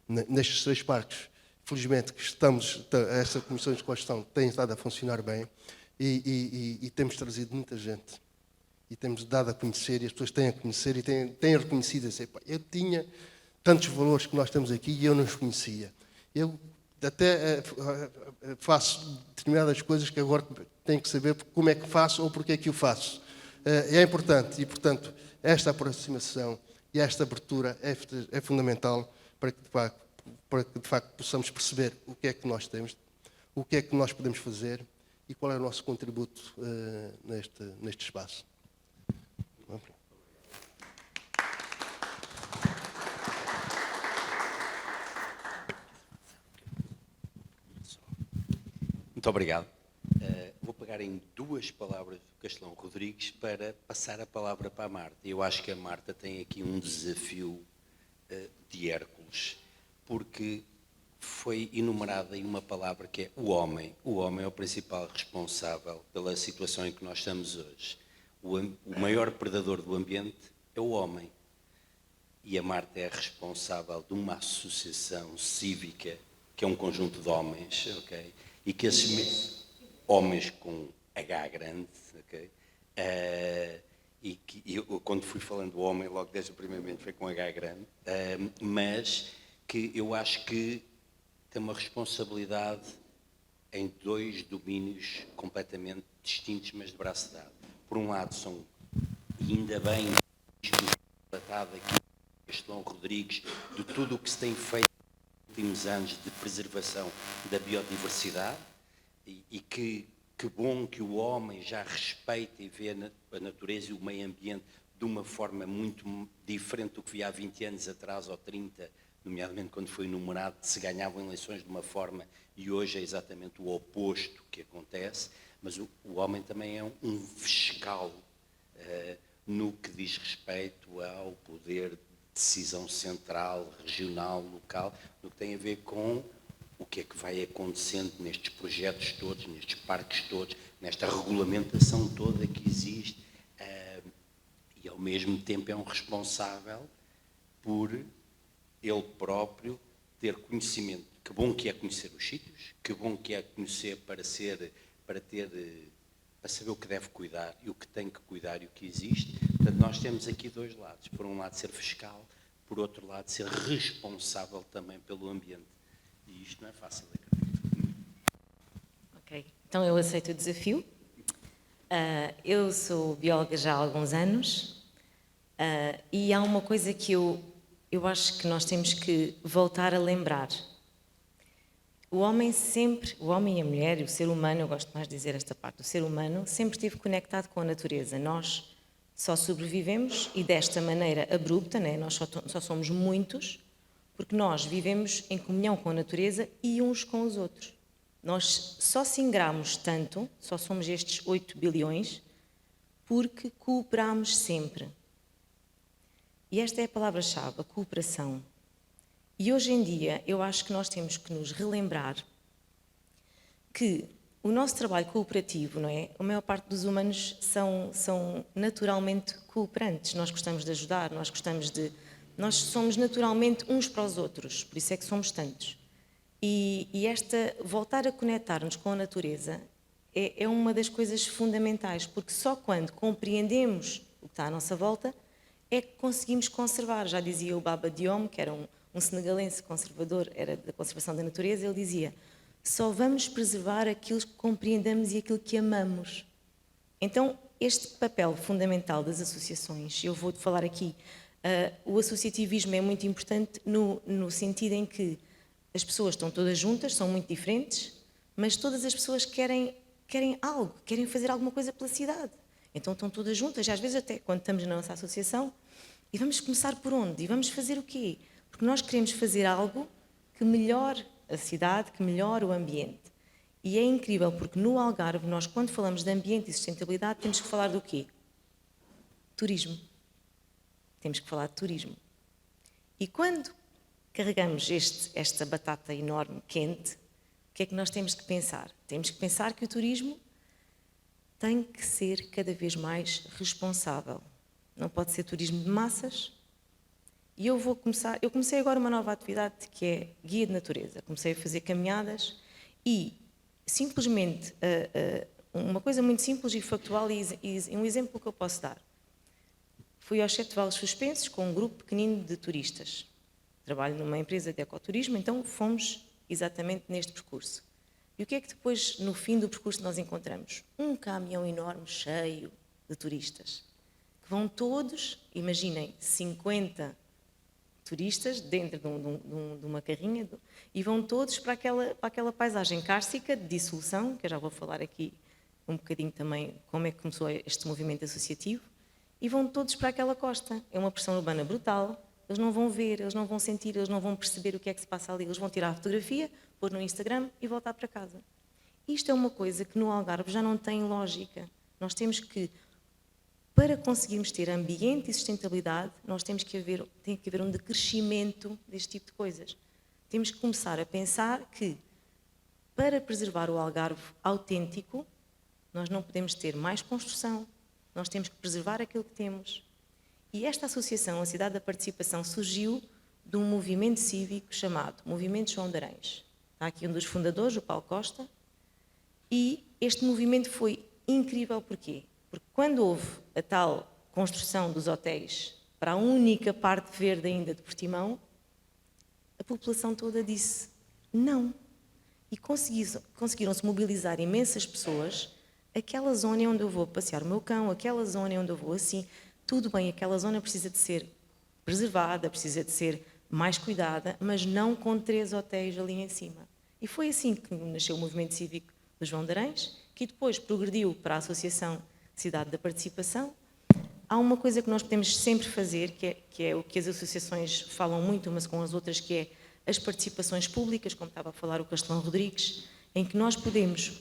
nestes 3 parques, felizmente que essa comissão de gestão tem estado a funcionar bem e temos trazido muita gente e temos dado a conhecer e as pessoas têm a conhecer e têm reconhecido assim, eu tinha tantos valores que nós temos aqui e eu não os conhecia. Eu até faço determinadas coisas que agora tenho que saber como é que faço ou porque é que o faço. É importante e, portanto, esta aproximação e esta abertura é fundamental para que, de facto, possamos perceber o que é que nós temos, o que é que nós podemos fazer e qual é o nosso contributo neste espaço. Muito obrigado. Vou pegar em 2 palavras do Castelão Rodrigues para passar a palavra para a Marta. Eu acho que a Marta tem aqui um desafio de Hércules, porque foi enumerada em uma palavra que é o homem. O homem é o principal responsável pela situação em que nós estamos hoje. O maior predador do ambiente é o homem. E a Marta é responsável de uma associação cívica, que é um conjunto de homens, ok? E que esses homens com H grande, ok? E que eu, quando fui falando homem, logo desde o primeiro momento foi com H grande, mas que eu acho que tem uma responsabilidade em 2 domínios completamente distintos, mas de braço dado. Por um lado, e ainda bem relatado aqui este Dom Rodrigues, de tudo o que se tem feito nos últimos anos de preservação da biodiversidade, e que bom que o homem já respeita e vê a natureza e o meio ambiente de uma forma muito diferente do que via há 20 anos atrás ou 30, nomeadamente quando foi enumerado, se ganhavam eleições de uma forma e hoje é exatamente o oposto que acontece, mas o homem também é um fiscal no que diz respeito ao poder de decisão central, regional, local, no que tem a ver com o que é que vai acontecendo nestes projetos todos, nestes parques todos, nesta regulamentação toda que existe, e ao mesmo tempo é um responsável por ele próprio ter conhecimento. Que bom que é conhecer os sítios, que bom que é conhecer para saber o que deve cuidar e o que tem que cuidar e o que existe. Portanto, nós temos aqui dois lados. Por um lado, ser fiscal, por outro lado, ser responsável também pelo ambiente. E isto não é fácil, acredito. Ok, então eu aceito o desafio. Eu sou bióloga já há alguns anos e há uma coisa que eu acho que nós temos que voltar a lembrar. O homem e a mulher, o ser humano, eu gosto mais de dizer esta parte, o ser humano sempre esteve conectado com a natureza. Nós só sobrevivemos e desta maneira abrupta, né? Nós só somos muitos, porque nós vivemos em comunhão com a natureza e uns com os outros. Nós só se ingramos tanto, só somos estes 8 bilhões, porque cooperamos sempre. E esta é a palavra-chave, a cooperação. E hoje em dia eu acho que nós temos que nos relembrar que o nosso trabalho cooperativo, não é? A maior parte dos humanos são naturalmente cooperantes. Nós gostamos de ajudar, nós somos naturalmente uns para os outros, por isso é que somos tantos. E esta voltar a conectar-nos com a natureza é uma das coisas fundamentais, porque só quando compreendemos o que está à nossa volta é que conseguimos conservar. Já dizia o Baba Diome, que era um senegalense conservador, era da conservação da natureza, ele dizia: só vamos preservar aquilo que compreendamos e aquilo que amamos. Então, este papel fundamental das associações, eu vou falar aqui, o associativismo é muito importante no sentido em que as pessoas estão todas juntas, são muito diferentes, mas todas as pessoas querem algo, querem fazer alguma coisa pela cidade. Então estão todas juntas, e às vezes até quando estamos na nossa associação, e vamos começar por onde? E vamos fazer o quê? Porque nós queremos fazer algo que melhore a cidade, que melhore o ambiente. E é incrível, porque no Algarve, nós quando falamos de ambiente e sustentabilidade, temos que falar do quê? Turismo. Temos que falar de turismo. E quando carregamos esta batata enorme, quente, o que é que nós temos que pensar? Temos que pensar que o turismo tem que ser cada vez mais responsável. Não pode ser turismo de massas. E eu comecei agora uma nova atividade que é guia de natureza. Comecei a fazer caminhadas e simplesmente, uma coisa muito simples e factual e um exemplo que eu posso dar. Fui aos 7 Vales Suspensos com um grupo pequenino de turistas. Trabalho numa empresa de ecoturismo, então fomos exatamente neste percurso. E o que é que depois, no fim do percurso, nós encontramos? Um caminhão enorme cheio de turistas, que vão todos, imaginem, 50 turistas dentro de uma carrinha, e vão todos para aquela paisagem kársica de dissolução, que eu já vou falar aqui um bocadinho também como é que começou este movimento associativo, e vão todos para aquela costa. É uma pressão urbana brutal, eles não vão ver, eles não vão sentir, eles não vão perceber o que é que se passa ali, eles vão tirar a fotografia, pôr no Instagram e voltar para casa. Isto é uma coisa que no Algarve já não tem lógica. Nós temos que, para conseguirmos ter ambiente e sustentabilidade, tem que haver um decrescimento deste tipo de coisas. Temos que começar a pensar que, para preservar o Algarve autêntico, nós não podemos ter mais construção, nós temos que preservar aquilo que temos. E esta associação, a Cidade da Participação, surgiu de um movimento cívico chamado Movimento João de Aranhos. Está aqui um dos fundadores, o Paulo Costa, e este movimento foi incrível. Porquê? Porque quando houve a tal construção dos hotéis para a única parte verde ainda de Portimão, a população toda disse não. E conseguiram-se mobilizar imensas pessoas. Aquela zona é onde eu vou passear o meu cão, aquela zona é onde eu vou assim. Tudo bem, aquela zona precisa de ser preservada, precisa de ser mais cuidada, mas não com 3 hotéis ali em cima. E foi assim que nasceu o movimento cívico do João de Arães, que depois progrediu para a Associação Cidade da Participação. Há uma coisa que nós podemos sempre fazer, que é o que as associações falam muito umas com as outras, que é as participações públicas, como estava a falar o Castelão Rodrigues, em que nós podemos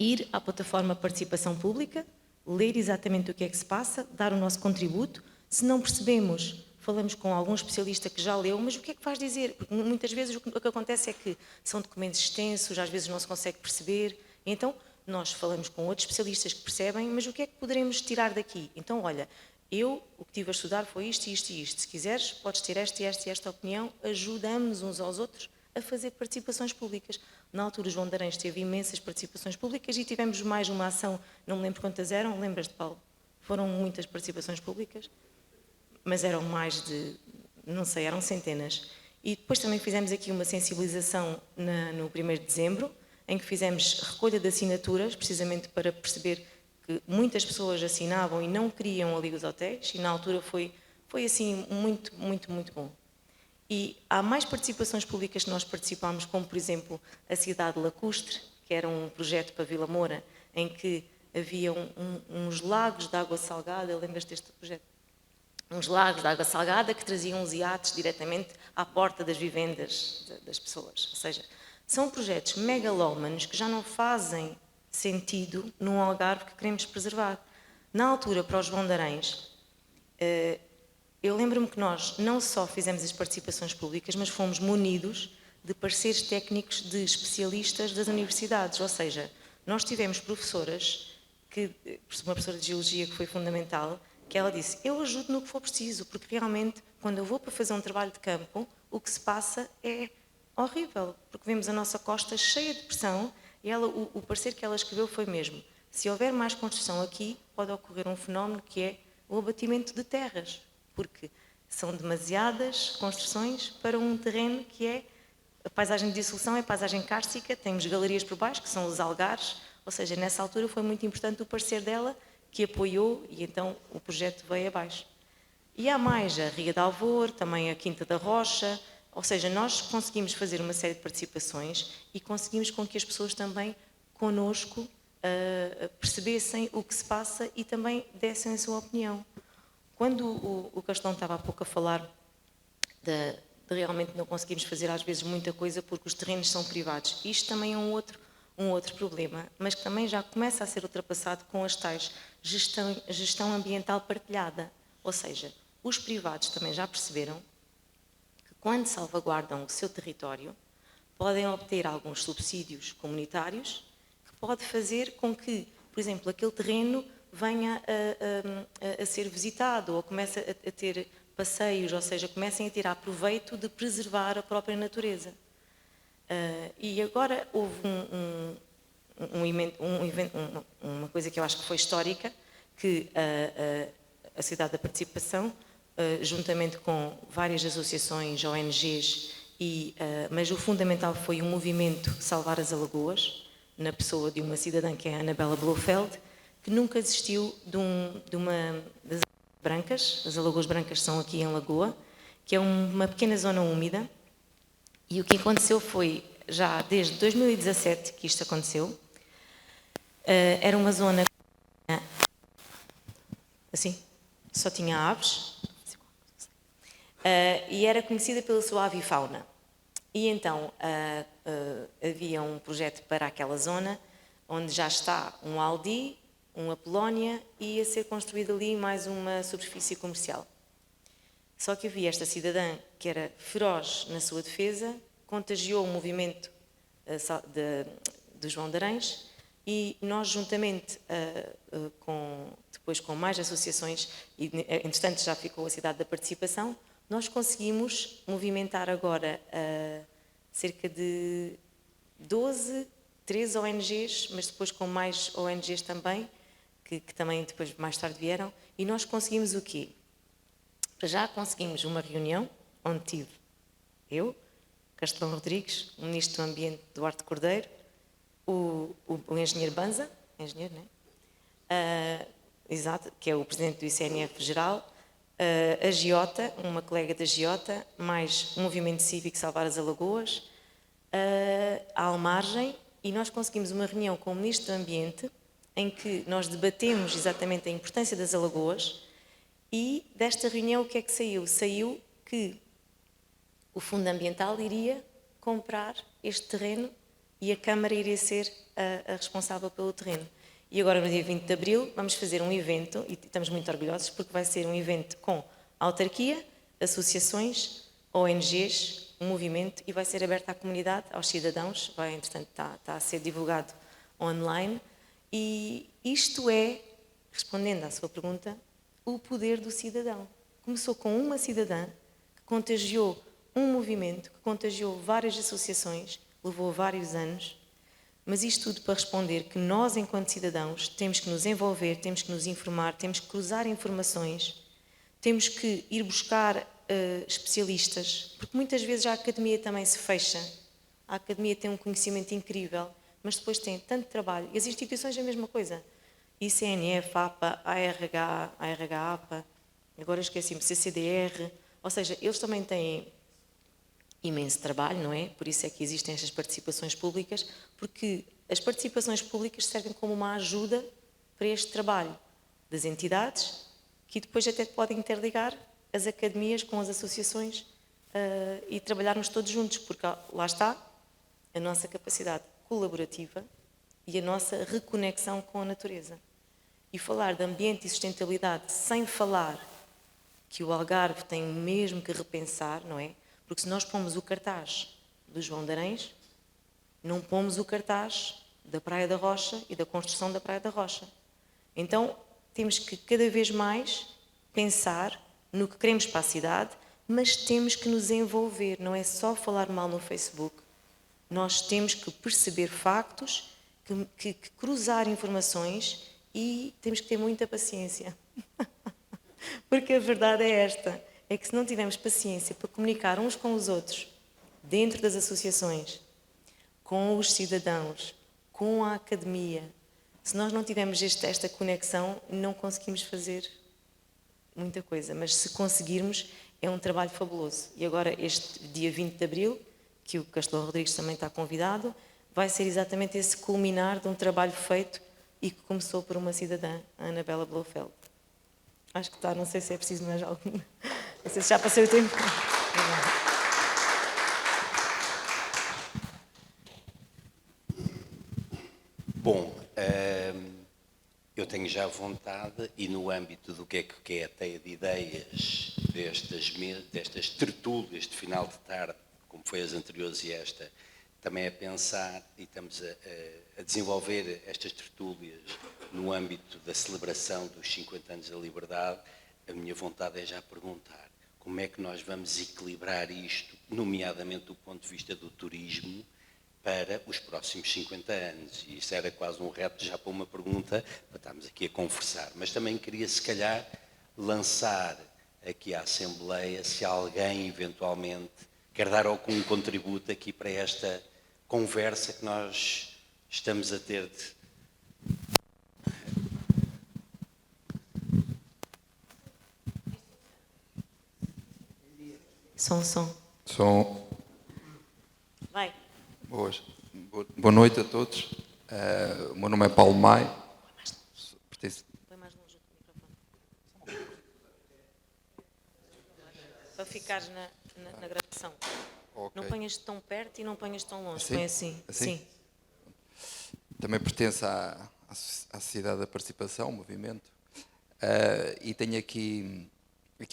ir à plataforma Participação Pública, ler exatamente o que é que se passa, dar o nosso contributo. Se não percebemos, falamos com algum especialista que já leu, mas o que é que vais dizer? Porque muitas vezes o que acontece é que são documentos extensos, às vezes não se consegue perceber, então nós falamos com outros especialistas que percebem, mas o que é que poderemos tirar daqui? Então, olha, o que estive a estudar foi isto, isto e isto. Se quiseres, podes ter esta e esta e esta opinião, ajudamos uns aos outros a fazer participações públicas. Na altura, o João de Arães teve imensas participações públicas e tivemos mais uma ação, não me lembro quantas eram, lembras-te, Paulo? Foram muitas participações públicas, mas eram mais de, não sei, eram centenas. E depois também fizemos aqui uma sensibilização no 1º de dezembro, em que fizemos recolha de assinaturas, precisamente para perceber que muitas pessoas assinavam e não queriam ali os hotéis, e na altura foi assim muito, muito, muito bom. E há mais participações públicas que nós participámos, como por exemplo a Cidade Lacustre, que era um projeto para Vila Moura, em que havia uns lagos de água salgada, lembras deste projeto? Uns lagos de água salgada que traziam os iates diretamente à porta das vivendas das pessoas. Ou seja, são projetos megalómanos que já não fazem sentido num Algarve que queremos preservar. Na altura, para o João de Arães, eu lembro-me que nós não só fizemos as participações públicas, mas fomos munidos de pareceres técnicos de especialistas das universidades. Ou seja, nós tivemos professoras, uma professora de Geologia que foi fundamental, que ela disse, eu ajudo no que for preciso, porque realmente, quando eu vou para fazer um trabalho de campo, o que se passa é horrível, porque vemos a nossa costa cheia de pressão, e o parecer que ela escreveu foi mesmo, se houver mais construção aqui, pode ocorrer um fenómeno que é o abatimento de terras, porque são demasiadas construções para um terreno que é a paisagem de dissolução, é a paisagem kárstica, temos galerias por baixo, que são os algares, ou seja, nessa altura foi muito importante o parecer dela, que apoiou e então o projeto veio abaixo. E há mais a Ria de Alvor, também a Quinta da Rocha, ou seja, nós conseguimos fazer uma série de participações e conseguimos com que as pessoas também connosco percebessem o que se passa e também dessem a sua opinião. Quando o Castelão estava há pouco a falar de realmente não conseguimos fazer às vezes muita coisa porque os terrenos são privados, isto também é um outro problema, mas que também já começa a ser ultrapassado com as tais gestão ambiental partilhada. Ou seja, os privados também já perceberam que quando salvaguardam o seu território, podem obter alguns subsídios comunitários que pode fazer com que, por exemplo, aquele terreno venha a ser visitado ou comece a ter passeios, ou seja, comecem a tirar proveito de preservar a própria natureza. E agora houve uma coisa que eu acho que foi histórica, que a Cidade da Participação, juntamente com várias associações, ONGs, mas o fundamental foi o movimento Salvar as Alagoas, na pessoa de uma cidadã que é a Anabela Blofeld, que nunca desistiu de uma das brancas, as Alagoas Brancas são aqui em Lagoa, que é uma pequena zona úmida, e o que aconteceu foi, já desde 2017 que isto aconteceu, era uma zona assim, só tinha aves, e era conhecida pela sua avifauna. E então havia um projeto para aquela zona, onde já está um Aldi, um Apolónia, e ia ser construída ali mais uma superfície comercial. Só que havia esta cidadã que era feroz na sua defesa, contagiou o movimento do João de Arães, e nós, juntamente depois com mais associações, e entretanto já ficou a Cidade da Participação, nós conseguimos movimentar agora cerca de 13 ONGs, mas depois com mais ONGs também, que também depois mais tarde vieram, e nós conseguimos o quê? Já conseguimos uma reunião onde tive eu, Castelão Rodrigues, o Ministro do Ambiente Duarte Cordeiro, o engenheiro Banza, engenheiro, não é? Exato, que é o Presidente do ICNF Geral, a Giota, uma colega da Giota, mais o Movimento Cívico Salvar as Alagoas, a Almargem, e nós conseguimos uma reunião com o Ministro do Ambiente em que nós debatemos exatamente a importância das alagoas, e desta reunião o que é que saiu? Saiu que o Fundo Ambiental iria comprar este terreno e a Câmara iria ser a responsável pelo terreno. E agora, no dia 20 de Abril, vamos fazer um evento, e estamos muito orgulhosos, porque vai ser um evento com autarquia, associações, ONGs, um movimento, e vai ser aberto à comunidade, aos cidadãos, vai, entretanto, está a ser divulgado online, e isto é, respondendo à sua pergunta, o poder do cidadão. Começou com uma cidadã que contagiou um movimento, que contagiou várias associações, levou vários anos, mas isto tudo para responder que nós, enquanto cidadãos, temos que nos envolver, temos que nos informar, temos que cruzar informações, temos que ir buscar especialistas, porque muitas vezes a academia também se fecha. A academia tem um conhecimento incrível, mas depois tem tanto trabalho. E as instituições é a mesma coisa. ICNF, APA, ARH, APA, agora esqueci-me, CCDR, ou seja, eles também têm imenso trabalho, não é? Por isso é que existem estas participações públicas, porque as participações públicas servem como uma ajuda para este trabalho das entidades, que depois até podem interligar as academias com as associações e trabalharmos todos juntos, porque lá está a nossa capacidade colaborativa e a nossa reconexão com a natureza. E falar de ambiente e sustentabilidade sem falar que o Algarve tem mesmo que repensar, não é? Porque se nós pomos o cartaz do João de Arães, não pomos o cartaz da Praia da Rocha e da construção da Praia da Rocha. Então, temos que cada vez mais pensar no que queremos para a cidade, mas temos que nos envolver, não é só falar mal no Facebook. Nós temos que perceber factos, que cruzar informações e temos que ter muita paciência. Porque a verdade é esta, é que se não tivermos paciência para comunicar uns com os outros, dentro das associações, com os cidadãos, com a academia, se nós não tivermos esta conexão, não conseguimos fazer muita coisa. Mas se conseguirmos, é um trabalho fabuloso. E agora, este dia 20 de Abril, que o Castelo Rodrigues também está convidado, vai ser exatamente esse culminar de um trabalho feito e que começou por uma cidadã, a Anabela Blofeld. Acho que está, não sei se é preciso mais algum. Não sei se já passei o tempo. Bom, eu tenho já vontade, e no âmbito do que é a teia de ideias destas tertúlias de final de tarde, como foi as anteriores e esta, também a pensar, e estamos a desenvolver estas tertúlias no âmbito da celebração dos 50 anos da liberdade, a minha vontade é já perguntar como é que nós vamos equilibrar isto, nomeadamente do ponto de vista do turismo, para os próximos 50 anos. E isso era quase um reto já para uma pergunta, para estarmos aqui a conversar. Mas também queria, se calhar, lançar aqui à Assembleia, se alguém eventualmente quer dar algum contributo aqui para esta conversa que nós estamos a ter de... Som. Vai. Boa noite a todos. O meu nome é Paulo Maia. Põe mais longe do microfone. Para ficares na gravação. Okay. Não ponhas tão perto e não ponhas tão longe. Assim? Põe assim. Sim. Também pertenço à Sociedade da Participação, o movimento. E tenho aqui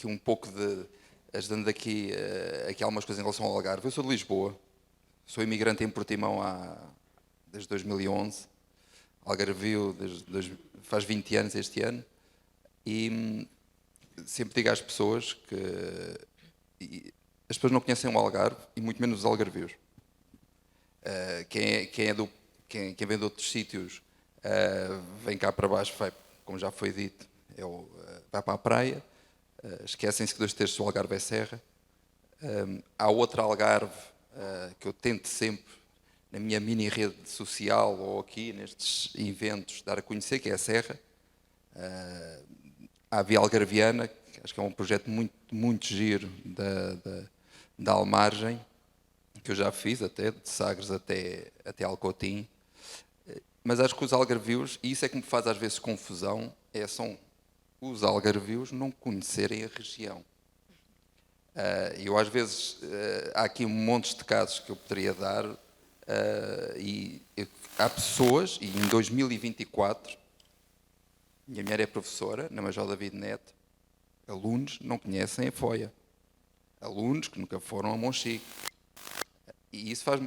um pouco de... ajudando aqui algumas coisas em relação ao Algarve. Eu sou de Lisboa. Sou imigrante em Portimão desde 2011, Algarvio faz 20 anos este ano, e sempre digo às pessoas que as pessoas não conhecem o Algarve, e muito menos os algarvios. Quem vem de outros sítios vem cá para baixo, vai, como já foi dito, vai para a praia, esquecem-se que 2/3 do Algarve é serra. Há outro Algarve que eu tento sempre, na minha mini rede social ou aqui nestes eventos, dar a conhecer, que é a Serra. Há a Via Algarviana, Acho que é um projeto muito giro da Almargem, que eu já fiz, até de Sagres até Alcotim. Mas acho que os algarvios, e isso é que me faz às vezes confusão, são os algarvios não conhecerem a região. Eu às vezes, há aqui um monte de casos que eu poderia dar, há pessoas, e em 2024, minha mulher é professora, na Major David Neto, alunos não conhecem a Foia. Alunos que nunca foram a Monchique. E isso faz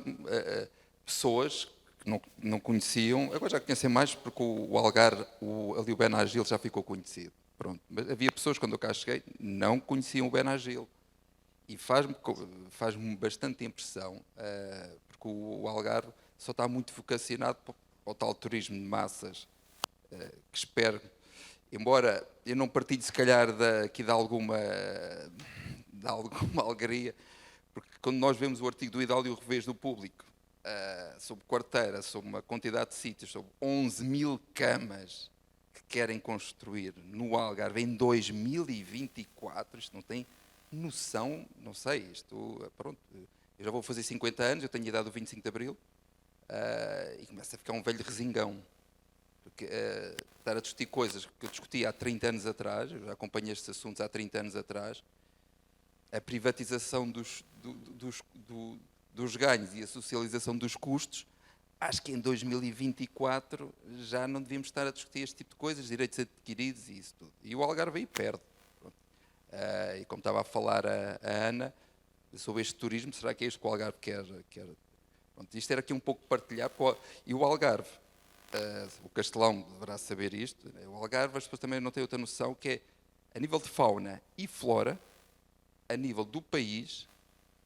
pessoas que não conheciam, agora já conhecem mais porque o Algarve, ali o Benagil já ficou conhecido. Pronto. Mas havia pessoas, quando eu cá cheguei, não conheciam o Benagil. E faz-me bastante impressão, porque o Algarve só está muito vocacionado para o tal turismo de massas, que espero, embora eu não partilhe se calhar aqui de alguma alegria, porque quando nós vemos o artigo do Hidalgo Revés do Público, sobre Quarteira, sobre uma quantidade de sítios, sobre 11 mil camas que querem construir no Algarve em 2024, isto não tem noção, não sei, pronto, eu já vou fazer 50 anos, eu tenho a idade do 25 de Abril, e começo a ficar um velho resingão, porque estar a discutir coisas que eu discutia há 30 anos atrás, eu já acompanhei estes assuntos há 30 anos atrás, a privatização dos ganhos e a socialização dos custos, acho que em 2024 já não devíamos estar a discutir este tipo de coisas, direitos adquiridos e isso tudo. E o Algarve aí perde. E como estava a falar a Ana sobre este turismo, será que é isto que o Algarve quer? Pronto, isto era aqui um pouco partilhar. E o Algarve, o Castelão deverá saber isto, o Algarve as pessoas também não têm outra noção, que é, a nível de fauna e flora, a nível do país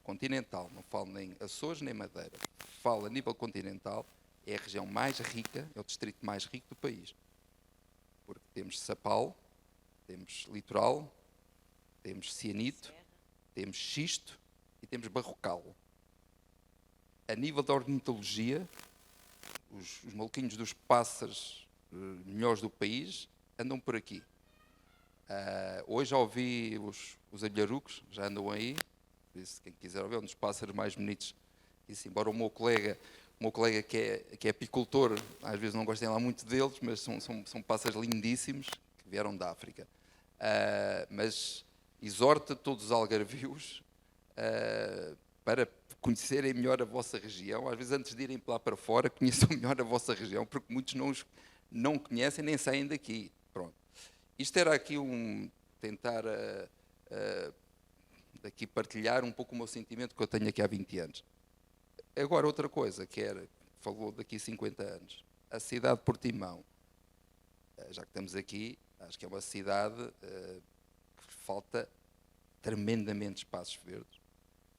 continental, não falo nem Açores nem Madeira, falo a nível continental, é a região mais rica, é o distrito mais rico do país. Porque temos Sapal, temos litoral, temos cianito, temos xisto e temos barrocal. A nível da ornitologia, os maluquinhos dos pássaros melhores do país andam por aqui. Hoje já ouvi os abelharucos, já andam aí, por isso quem quiser ouvir, é um dos pássaros mais bonitos. Isso, embora o meu colega que é apicultor, às vezes não gostem lá muito deles, mas são pássaros lindíssimos que vieram da África. Mas exorta todos os algarvios para conhecerem melhor a vossa região. Às vezes, antes de irem lá para fora, conheçam melhor a vossa região, porque muitos não conhecem nem saem daqui. Pronto. Isto era aqui tentar aqui partilhar um pouco o meu sentimento que eu tenho aqui há 20 anos. Agora, outra coisa que falou daqui a 50 anos, a cidade de Portimão. Já que estamos aqui, acho que é uma cidade que falta tremendamente espaços verdes,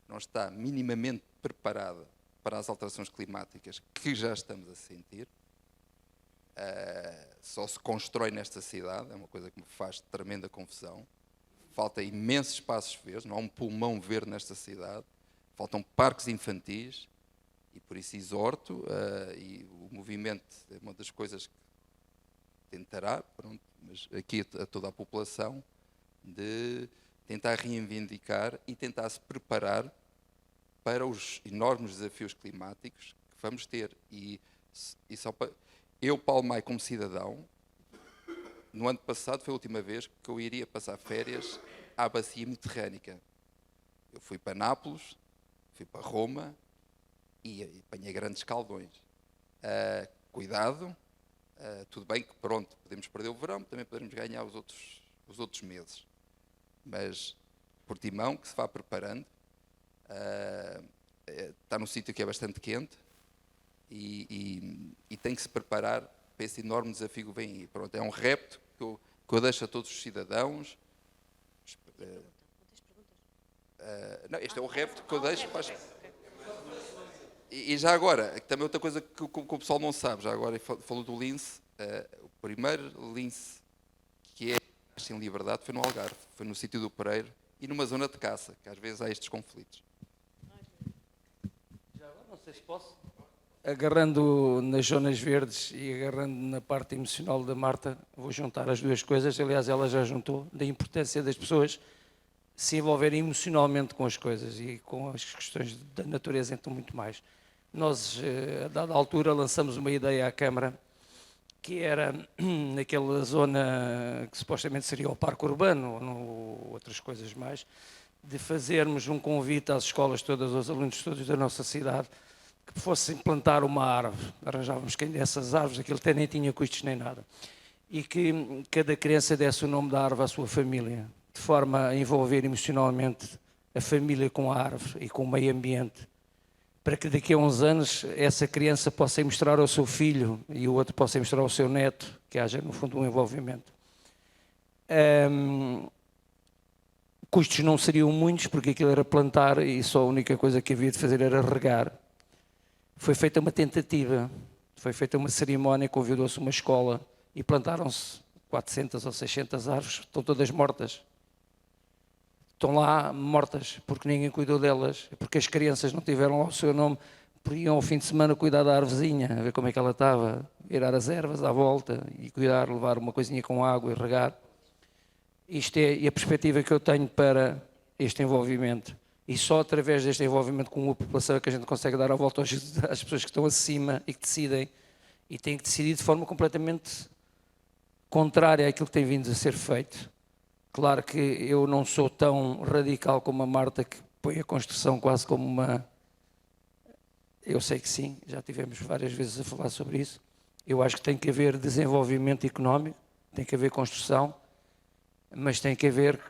não está minimamente preparada para as alterações climáticas que já estamos a sentir. Só se constrói nesta cidade, é uma coisa que me faz tremenda confusão. Falta imensos espaços verdes, não há um pulmão verde nesta cidade, faltam parques infantis, e por isso exorto, e o movimento é uma das coisas que tentará, pronto, mas aqui a toda a população, de tentar reivindicar e tentar se preparar para os enormes desafios climáticos que vamos ter. E só para... Eu, Paulo Maia, como cidadão, no ano passado foi a última vez que eu iria passar férias à bacia mediterrânica. Eu fui para Nápoles, fui para Roma e apanhei grandes caldões. Cuidado, tudo bem que pronto, podemos perder o verão, também podemos ganhar os outros meses. Mas Portimão, que se vá preparando, está num sítio que é bastante quente e tem que se preparar para esse enorme desafio que vem aí. Pronto, é um repto que eu deixo a todos os cidadãos. Não, este é o repto que eu deixo para as... E já agora, também outra coisa que o pessoal não sabe, já agora falou do lince, o primeiro lince que nasce em liberdade foi no Algarve, foi no sítio do Pereiro e numa zona de caça, que às vezes há estes conflitos. Já agora, não sei se posso. agarrando nas zonas verdes e agarrando na parte emocional da Marta, vou juntar as duas coisas, aliás ela já juntou, da importância das pessoas se envolverem emocionalmente com as coisas e com as questões da natureza, então muito mais. Nós, a dada altura, lançamos uma ideia à Câmara, que era naquela zona que supostamente seria o parque urbano, ou outras coisas mais, de fazermos um convite às escolas todas, aos alunos todos da nossa cidade, que fossem plantar uma árvore. Arranjávamos quem desse as árvores, aquilo até nem tinha custos nem nada. E que cada criança desse o nome da árvore à sua família, de forma a envolver emocionalmente a família com a árvore e com o meio ambiente, para que daqui a uns anos essa criança possa ir mostrar ao seu filho e o outro possa ir mostrar ao seu neto, que haja no fundo um envolvimento. Custos não seriam muitos, porque aquilo era plantar e só a única coisa que havia de fazer era regar. Foi feita uma tentativa, foi feita uma cerimónia, convidou-se uma escola e plantaram-se 400 ou 600 árvores, estão todas mortas. Estão lá mortas, porque ninguém cuidou delas, porque as crianças não tiveram lá o seu nome, porque iam ao fim de semana cuidar da arvorezinha, a ver como é que ela estava, virar as ervas à volta e cuidar, levar uma coisinha com água e regar. Isto é a perspectiva que eu tenho para este envolvimento. E só através deste envolvimento com a população é que a gente consegue dar a volta às pessoas que estão acima e que decidem, e têm que decidir de forma completamente contrária àquilo que tem vindo a ser feito. Claro que eu não sou tão radical como a Marta, que põe a construção quase como uma... Eu sei que sim, já tivemos várias vezes a falar sobre isso. Eu acho que tem que haver desenvolvimento económico, tem que haver construção, mas tem que haver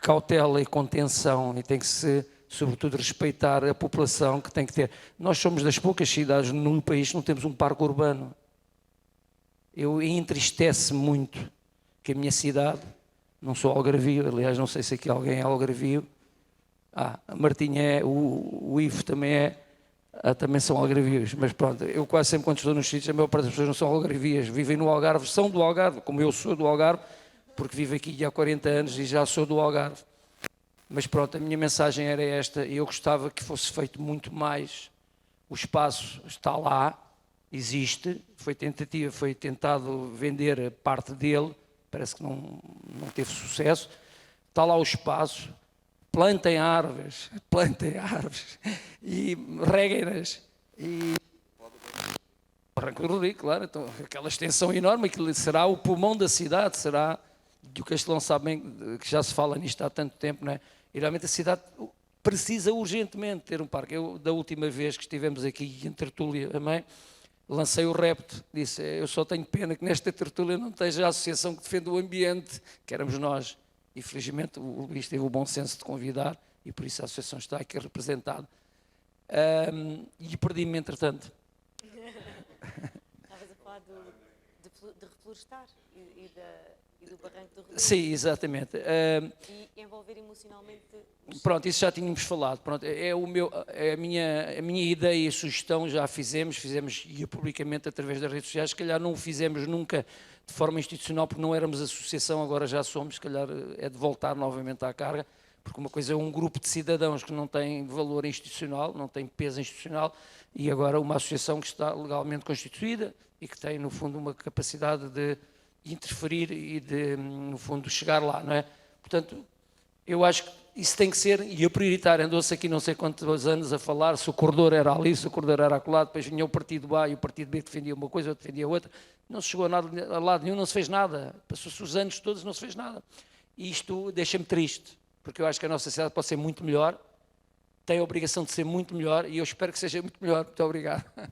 cautela e contenção, e tem que se, sobretudo, respeitar a população que tem que ter. Nós somos das poucas cidades no país que não temos um parque urbano. Eu entristece-me muito que a minha cidade, não sou algarvio, aliás não sei se aqui alguém é algarvio, a Martinha é, o Ivo também é, também são algarvios, mas pronto, eu quase sempre quando estou nos sítios, a maior parte das pessoas não são algarvias, vivem no Algarve, são do Algarve, como eu sou do Algarve, porque vivo aqui há 40 anos e já sou do Algarve. Mas pronto, a minha mensagem era esta, e eu gostava que fosse feito muito mais. O espaço está lá, existe, foi tentado vender parte dele, parece que não teve sucesso. Está lá o espaço, plantem árvores e reguem-nas. E Barranco do Rio, claro, então, aquela extensão enorme, aquilo será o pulmão da cidade, será... E o Castelão sabe bem que já se fala nisto há tanto tempo, não é? E realmente a cidade precisa urgentemente ter um parque. Eu, da última vez que estivemos aqui em tertúlia também, lancei o repto, disse, eu só tenho pena que nesta tertúlia não esteja a associação que defende o ambiente, que éramos nós. E felizmente o Luís teve o bom senso de convidar, e por isso a associação está aqui representada. E perdi-me entretanto. Estavas a falar de reflorestar e do Barranco do Rio. Sim, exatamente. E envolver emocionalmente... Pronto, isso já tínhamos falado. Pronto, é a minha ideia e sugestão, já fizemos e publicamente através das redes sociais. Se calhar não o fizemos nunca de forma institucional, porque não éramos associação, agora já somos. Se calhar é de voltar novamente à carga, porque uma coisa é um grupo de cidadãos que não tem valor institucional, não tem peso institucional, e agora uma associação que está legalmente constituída e que tem, no fundo, uma capacidade de interferir e de, no fundo, chegar lá, não é? Portanto, eu acho que isso tem que ser, e a prioritária, andou-se aqui não sei quantos anos a falar, se o corredor era ali, se o corredor era acolá, depois vinha o partido A e o partido B que defendia uma coisa, outro defendia outra, não se chegou a lado nenhum, não se fez nada, passou-se os anos todos, não se fez nada. E isto deixa-me triste, porque eu acho que a nossa cidade pode ser muito melhor, tem a obrigação de ser muito melhor, e eu espero que seja muito melhor. Muito obrigado. Muito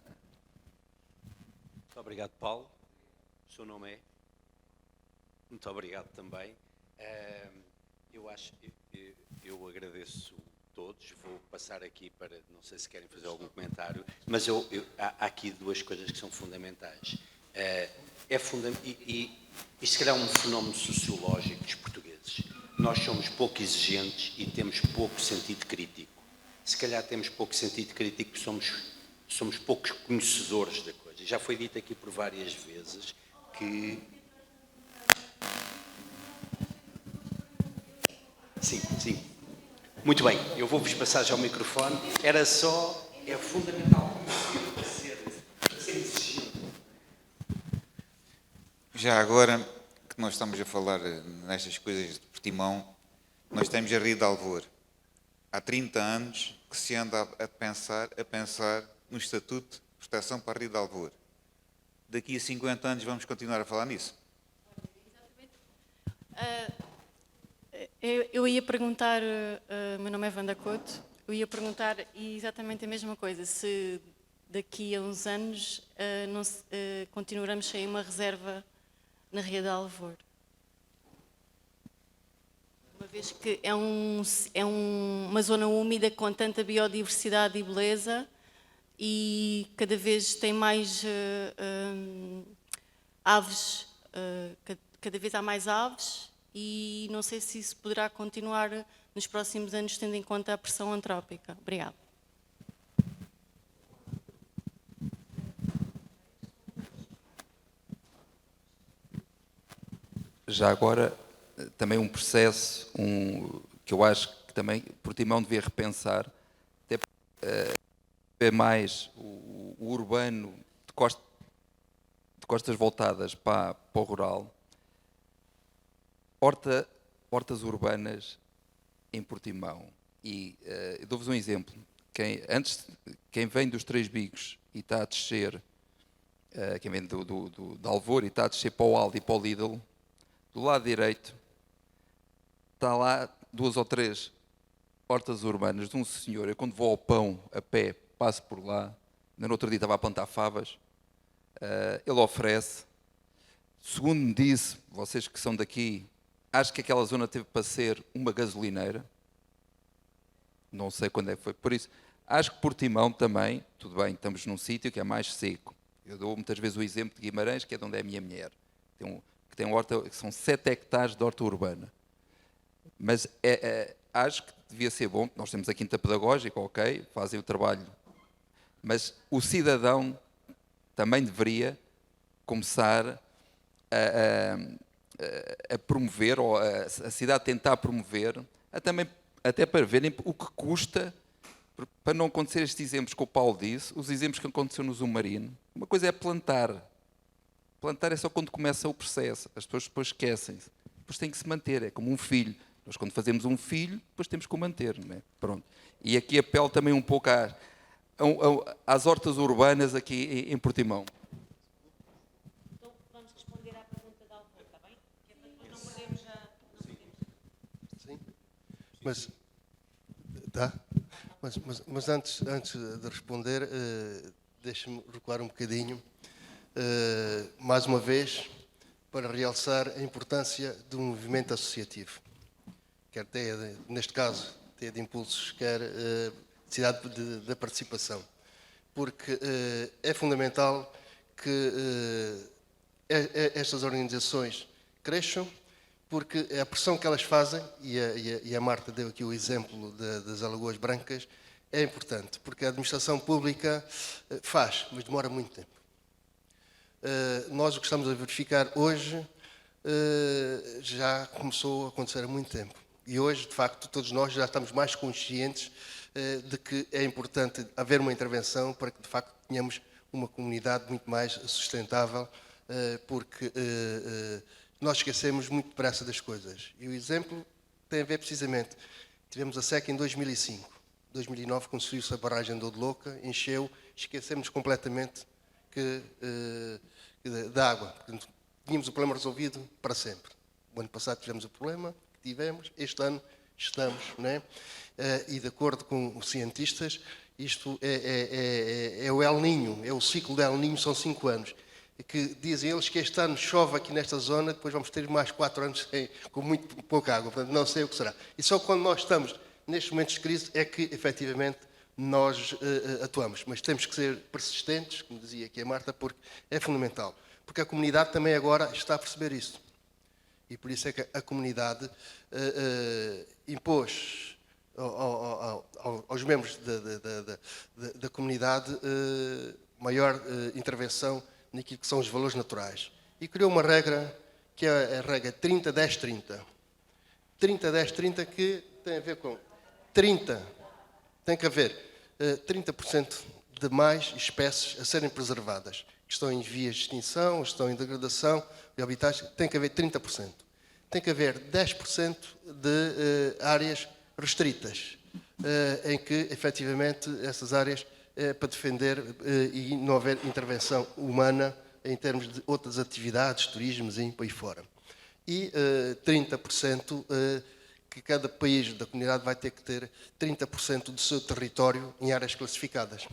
obrigado, Paulo. O seu nome é? Muito obrigado também. Eu agradeço a todos. Vou passar aqui para, não sei se querem fazer algum comentário, mas há aqui duas coisas que são fundamentais. E se calhar é um fenómeno sociológico dos portugueses. Nós somos pouco exigentes e temos pouco sentido crítico. Se calhar temos pouco sentido crítico porque somos poucos conhecedores da coisa. Já foi dito aqui por várias vezes que... Sim. Muito bem, eu vou-vos passar já o microfone. É fundamental Já agora que nós estamos a falar nestas coisas de Portimão, nós temos a Ria de Alvor. Há 30 anos que se anda a pensar no Estatuto de Proteção para a Ria de Alvor. Daqui a 50 anos vamos continuar a falar nisso? Eu ia perguntar, meu nome é Wanda Couto, eu ia perguntar exatamente a mesma coisa, se daqui a uns anos continuaremos sem uma reserva na Ria de Alvor. Uma vez que é uma zona úmida com tanta biodiversidade e beleza e cada vez tem mais aves, cada vez há mais aves e não sei se isso poderá continuar nos próximos anos tendo em conta a pressão antrópica. Obrigada. Já agora, também um processo que eu acho que também Portimão devia repensar, até ver mais o urbano de costas voltadas para o rural. Hortas urbanas em Portimão. E eu dou-vos um exemplo. Quem vem dos Três Bigos e está a descer, quem vem de Alvor e está a descer para o Aldi e para o Lidl, do lado direito está lá 2 ou 3 hortas urbanas de um senhor. Eu quando vou ao pão a pé, passo por lá, no outro dia estava a plantar favas, ele oferece, segundo me disse, vocês que são daqui, acho que aquela zona teve para ser uma gasolineira, não sei quando é que foi, por isso, acho que Portimão também, tudo bem, estamos num sítio que é mais seco. Eu dou muitas vezes o exemplo de Guimarães, que é de onde é a minha mulher, que tem horta, que são 7 hectares de horta urbana. Mas acho que devia ser bom, nós temos a Quinta Pedagógica, ok, fazem o trabalho, mas o cidadão também deveria começar a promover, ou a cidade tentar promover, até para verem o que custa, para não acontecer estes exemplos que o Paulo disse, os exemplos que aconteceu no Zumarino. Uma coisa é plantar. Plantar é só quando começa o processo. As pessoas depois esquecem-se. Depois tem que se manter. É como um filho. Nós, quando fazemos um filho, depois temos que o manter. Não é? Pronto. E aqui apelo também um pouco às hortas urbanas aqui em Portimão. Então, vamos responder à pergunta da Alvor, está bem? Que é para depois não perdermos já... Sim. Mas, tá? Mas antes de responder, deixe-me recuar um bocadinho. Mais uma vez, para realçar a importância do movimento associativo, quer neste caso, de impulsos, quer necessidade da participação, porque é fundamental que estas organizações cresçam, porque a pressão que elas fazem, e a Marta deu aqui o exemplo das Alagoas Brancas, é importante, porque a administração pública faz, mas demora muito tempo. Nós o que estamos a verificar hoje já começou a acontecer há muito tempo. E hoje, de facto, todos nós já estamos mais conscientes de que é importante haver uma intervenção para que, de facto, tenhamos uma comunidade muito mais sustentável, porque nós esquecemos muito depressa das coisas. E o exemplo tem a ver precisamente, tivemos a seca em 2005. Em 2009 construiu-se a barragem de Odeloca, encheu, esquecemos completamente da água. Portanto, tínhamos o problema resolvido para sempre. O ano passado tivemos o problema que tivemos, este ano estamos, não é? E de acordo com os cientistas, isto é o El Niño, é o ciclo do El Niño, são 5 anos. Que dizem eles que este ano chove aqui nesta zona, depois vamos ter mais 4 anos com muito pouca água, portanto não sei o que será. E só quando nós estamos nestes momentos de crise é que efetivamente nós atuamos, mas temos que ser persistentes, como dizia aqui a Marta, porque é fundamental. Porque a comunidade também agora está a perceber isso. E por isso é que a comunidade impôs aos membros da comunidade maior intervenção naquilo que são os valores naturais. E criou uma regra, que é a regra 30-10-30. 30-10-30 que tem a ver com 30, tem que haver 30% de mais espécies a serem preservadas. que estão em vias de extinção, estão em degradação de habitats, tem que haver 30%. Tem que haver 10% de áreas restritas, em que, efetivamente, essas áreas para defender e não haver intervenção humana em termos de outras atividades, turismo e por aí fora. E 30% que cada país da comunidade vai ter que ter 30% do seu território em áreas classificadas.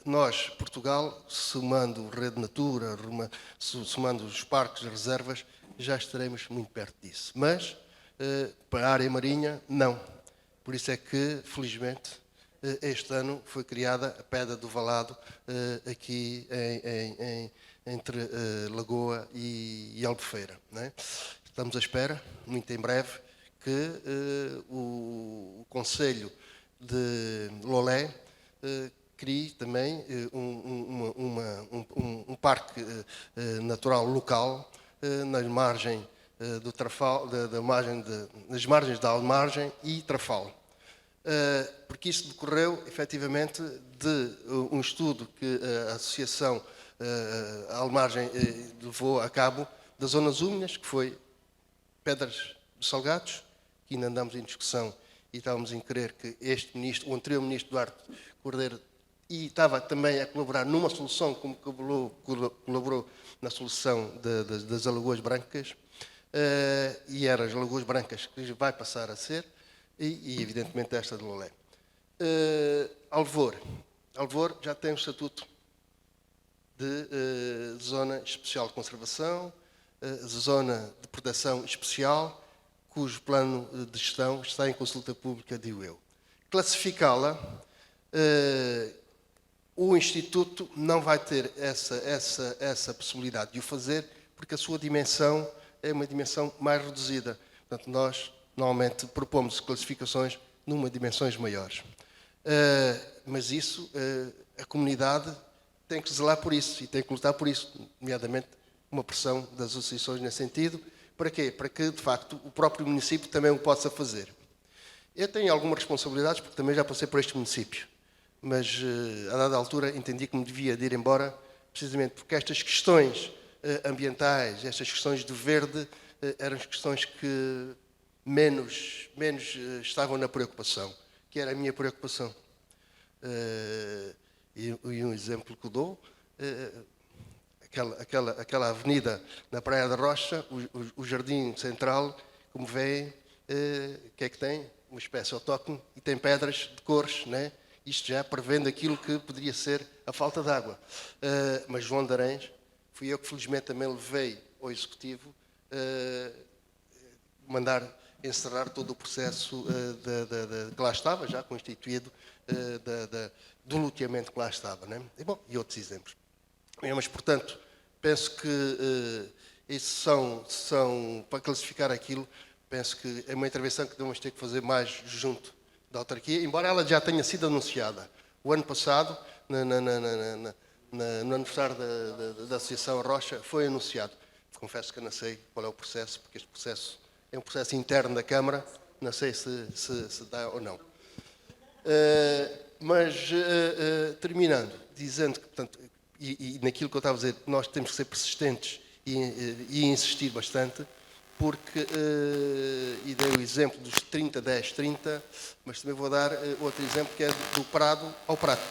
Nós, Portugal, somando Rede Natura, somando os parques, as reservas, já estaremos muito perto disso. Mas, para a área marinha, não. Por isso é que, felizmente, este ano foi criada a Pedra do Valado, aqui entre Lagoa e Albufeira. Não é? Estamos à espera, muito em breve, que o Conselho de Lolé crie também um parque natural local nas margens do Trafal, nas margens da Almargem e Trafal. Porque isso decorreu, efetivamente, de um estudo que a Associação Almargem levou a cabo das zonas úmidas, que foi Pedras dos Salgados, que ainda andamos em discussão e estávamos em querer que este ministro, o anterior ministro Duarte Cordeiro, e estava também a colaborar numa solução, como colaborou na solução das Alagoas Brancas, e eram as Alagoas Brancas que vai passar a ser, e evidentemente esta de Lolé. Alvor já tem um estatuto de zona especial de conservação, zona de proteção especial, cujo plano de gestão está em consulta pública, digo eu. Classificá-la, o Instituto não vai ter essa possibilidade de o fazer, porque a sua dimensão é uma dimensão mais reduzida. Portanto, nós normalmente propomos classificações numa dimensões maiores. Mas isso, a comunidade tem que zelar por isso e tem que lutar por isso, nomeadamente uma pressão das associações nesse sentido. Para quê? Para que, de facto, o próprio município também o possa fazer. Eu tenho algumas responsabilidades, porque também já passei por este município, mas a dada altura entendi que me devia de ir embora, precisamente porque estas questões ambientais, estas questões do verde, eram as questões que menos estavam na preocupação, que era a minha preocupação. E um exemplo que eu dou, aquela avenida na Praia da Rocha, o Jardim Central, como veem, que é que tem? Uma espécie autóctone e tem pedras de cores, né? Isto já prevendo aquilo que poderia ser a falta de água. Mas João de Arães, fui eu que felizmente também levei ao Executivo mandar encerrar todo o processo que lá estava, já constituído, do loteamento que lá estava. Né? E outros exemplos. Mas, portanto, penso que isso são, para classificar aquilo, penso que é uma intervenção que devemos ter que fazer mais junto da autarquia, embora ela já tenha sido anunciada. O ano passado, no aniversário da Associação Rocha, foi anunciado. Confesso que não sei qual é o processo, porque este processo é um processo interno da Câmara, não sei se dá ou não. Mas, terminando, dizendo que, portanto, e naquilo que eu estava a dizer, nós temos que ser persistentes e insistir bastante, porque, e dei o exemplo dos 30, 10, 30, mas também vou dar outro exemplo que é do Prado ao Prato.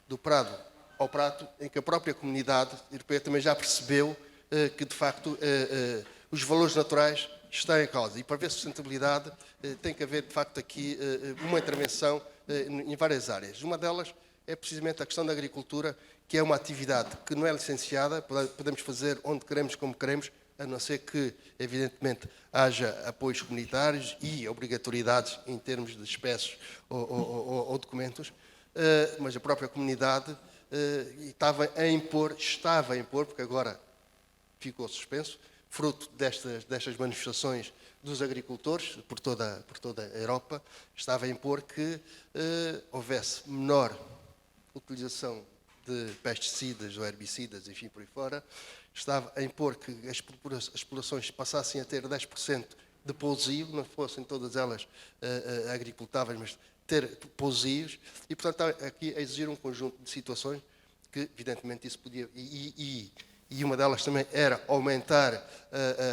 Do Prado ao Prato, em que a própria comunidade europeia também já percebeu que, de facto, os valores naturais estão em causa. E para haver sustentabilidade tem que haver, de facto, aqui uma intervenção em várias áreas. Uma delas é precisamente a questão da agricultura, que é uma atividade que não é licenciada, podemos fazer onde queremos, como queremos, a não ser que, evidentemente, haja apoios comunitários e obrigatoriedades em termos de espécies ou documentos, mas a própria comunidade estava a impor, porque agora ficou suspenso, fruto destas manifestações dos agricultores por toda a Europa, estava a impor que houvesse menor utilização de pesticidas ou herbicidas, enfim, por aí fora, estava a impor que as explorações passassem a ter 10% de pousio, não fossem todas elas agricultáveis, mas ter pousios, e, portanto, está aqui a exigir um conjunto de situações que evidentemente isso podia... E uma delas também era aumentar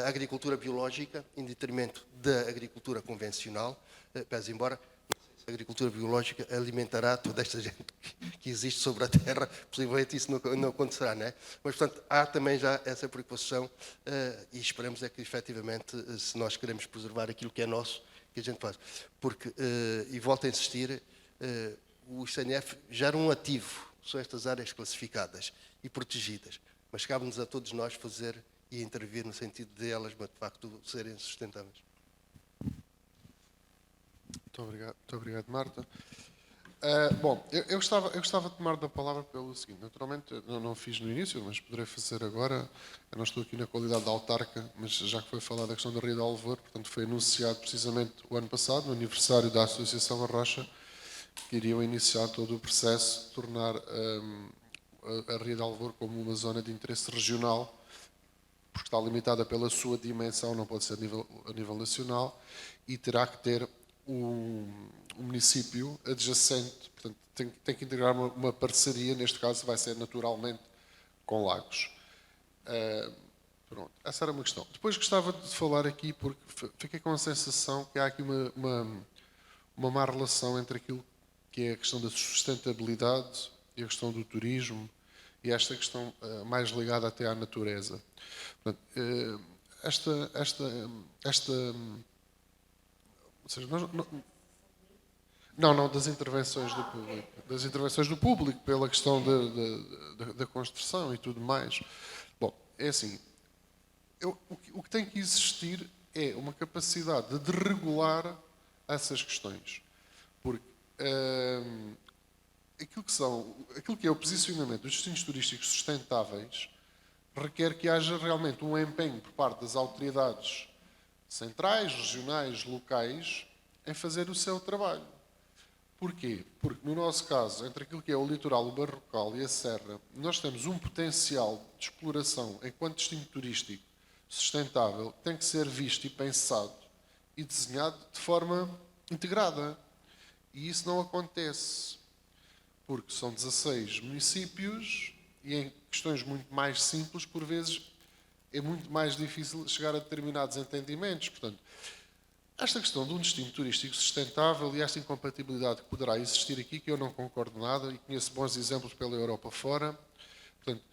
a agricultura biológica em detrimento da agricultura convencional, pese embora a agricultura biológica alimentará toda esta gente que existe sobre a Terra, possivelmente isso não acontecerá, não é? Mas, portanto, há também já essa preocupação e esperamos é que, efetivamente, se nós queremos preservar aquilo que é nosso, que a gente faz. Porque, e volto a insistir, o ICNF gera um ativo, são estas áreas classificadas e protegidas, mas cabe-nos a todos nós fazer e intervir no sentido de elas, de facto, serem sustentáveis. Muito obrigado, Marta. Bom, eu gostava de tomar da palavra pelo seguinte. Naturalmente, eu não fiz no início, mas poderei fazer agora. Eu não estou aqui na qualidade de autarca, mas já que foi falada a questão da Ria de Alvor, portanto, foi anunciado precisamente o ano passado, no aniversário da Associação Arrocha, que iriam iniciar todo o processo de tornar a Ria de Alvor como uma zona de interesse regional, porque está limitada pela sua dimensão, não pode ser a nível nacional, e terá que ter um município adjacente, portanto, tem que integrar uma parceria, neste caso vai ser naturalmente com Lagos. Pronto, essa era uma questão. Depois gostava de falar aqui, porque fiquei com a sensação que há aqui uma má relação entre aquilo que é a questão da sustentabilidade e a questão do turismo, e esta questão mais ligada até à natureza. Portanto, ou seja, não, das intervenções do público. Das intervenções do público pela questão da construção e tudo mais. Bom, é assim, o que tem que existir é uma capacidade de regular essas questões. Porque aquilo que é o posicionamento dos destinos turísticos sustentáveis requer que haja realmente um empenho por parte das autoridades centrais, regionais, locais, em fazer o seu trabalho. Porquê? Porque, no nosso caso, entre aquilo que é o litoral, o Barrocal e a Serra, nós temos um potencial de exploração enquanto destino turístico sustentável que tem que ser visto e pensado e desenhado de forma integrada. E isso não acontece, porque são 16 municípios e em questões muito mais simples, por vezes, é muito mais difícil chegar a determinados entendimentos. Portanto, esta questão de um destino turístico sustentável e esta incompatibilidade que poderá existir aqui, que eu não concordo nada e conheço bons exemplos pela Europa fora. Portanto,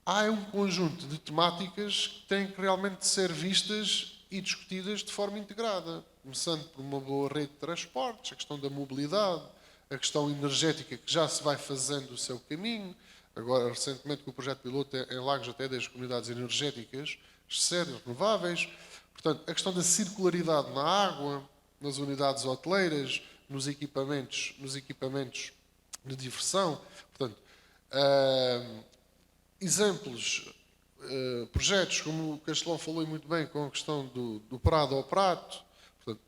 há um conjunto de temáticas que têm que realmente ser vistas e discutidas de forma integrada, começando por uma boa rede de transportes, a questão da mobilidade, a questão energética que já se vai fazendo o seu caminho. Agora, recentemente, com o projeto piloto em Lagos, até das comunidades energéticas, serem renováveis. Portanto, a questão da circularidade na água, nas unidades hoteleiras, nos equipamentos de diversão. Portanto, exemplos, projetos, como o Castelão falou muito bem, com a questão do Prado ao Prato. Portanto,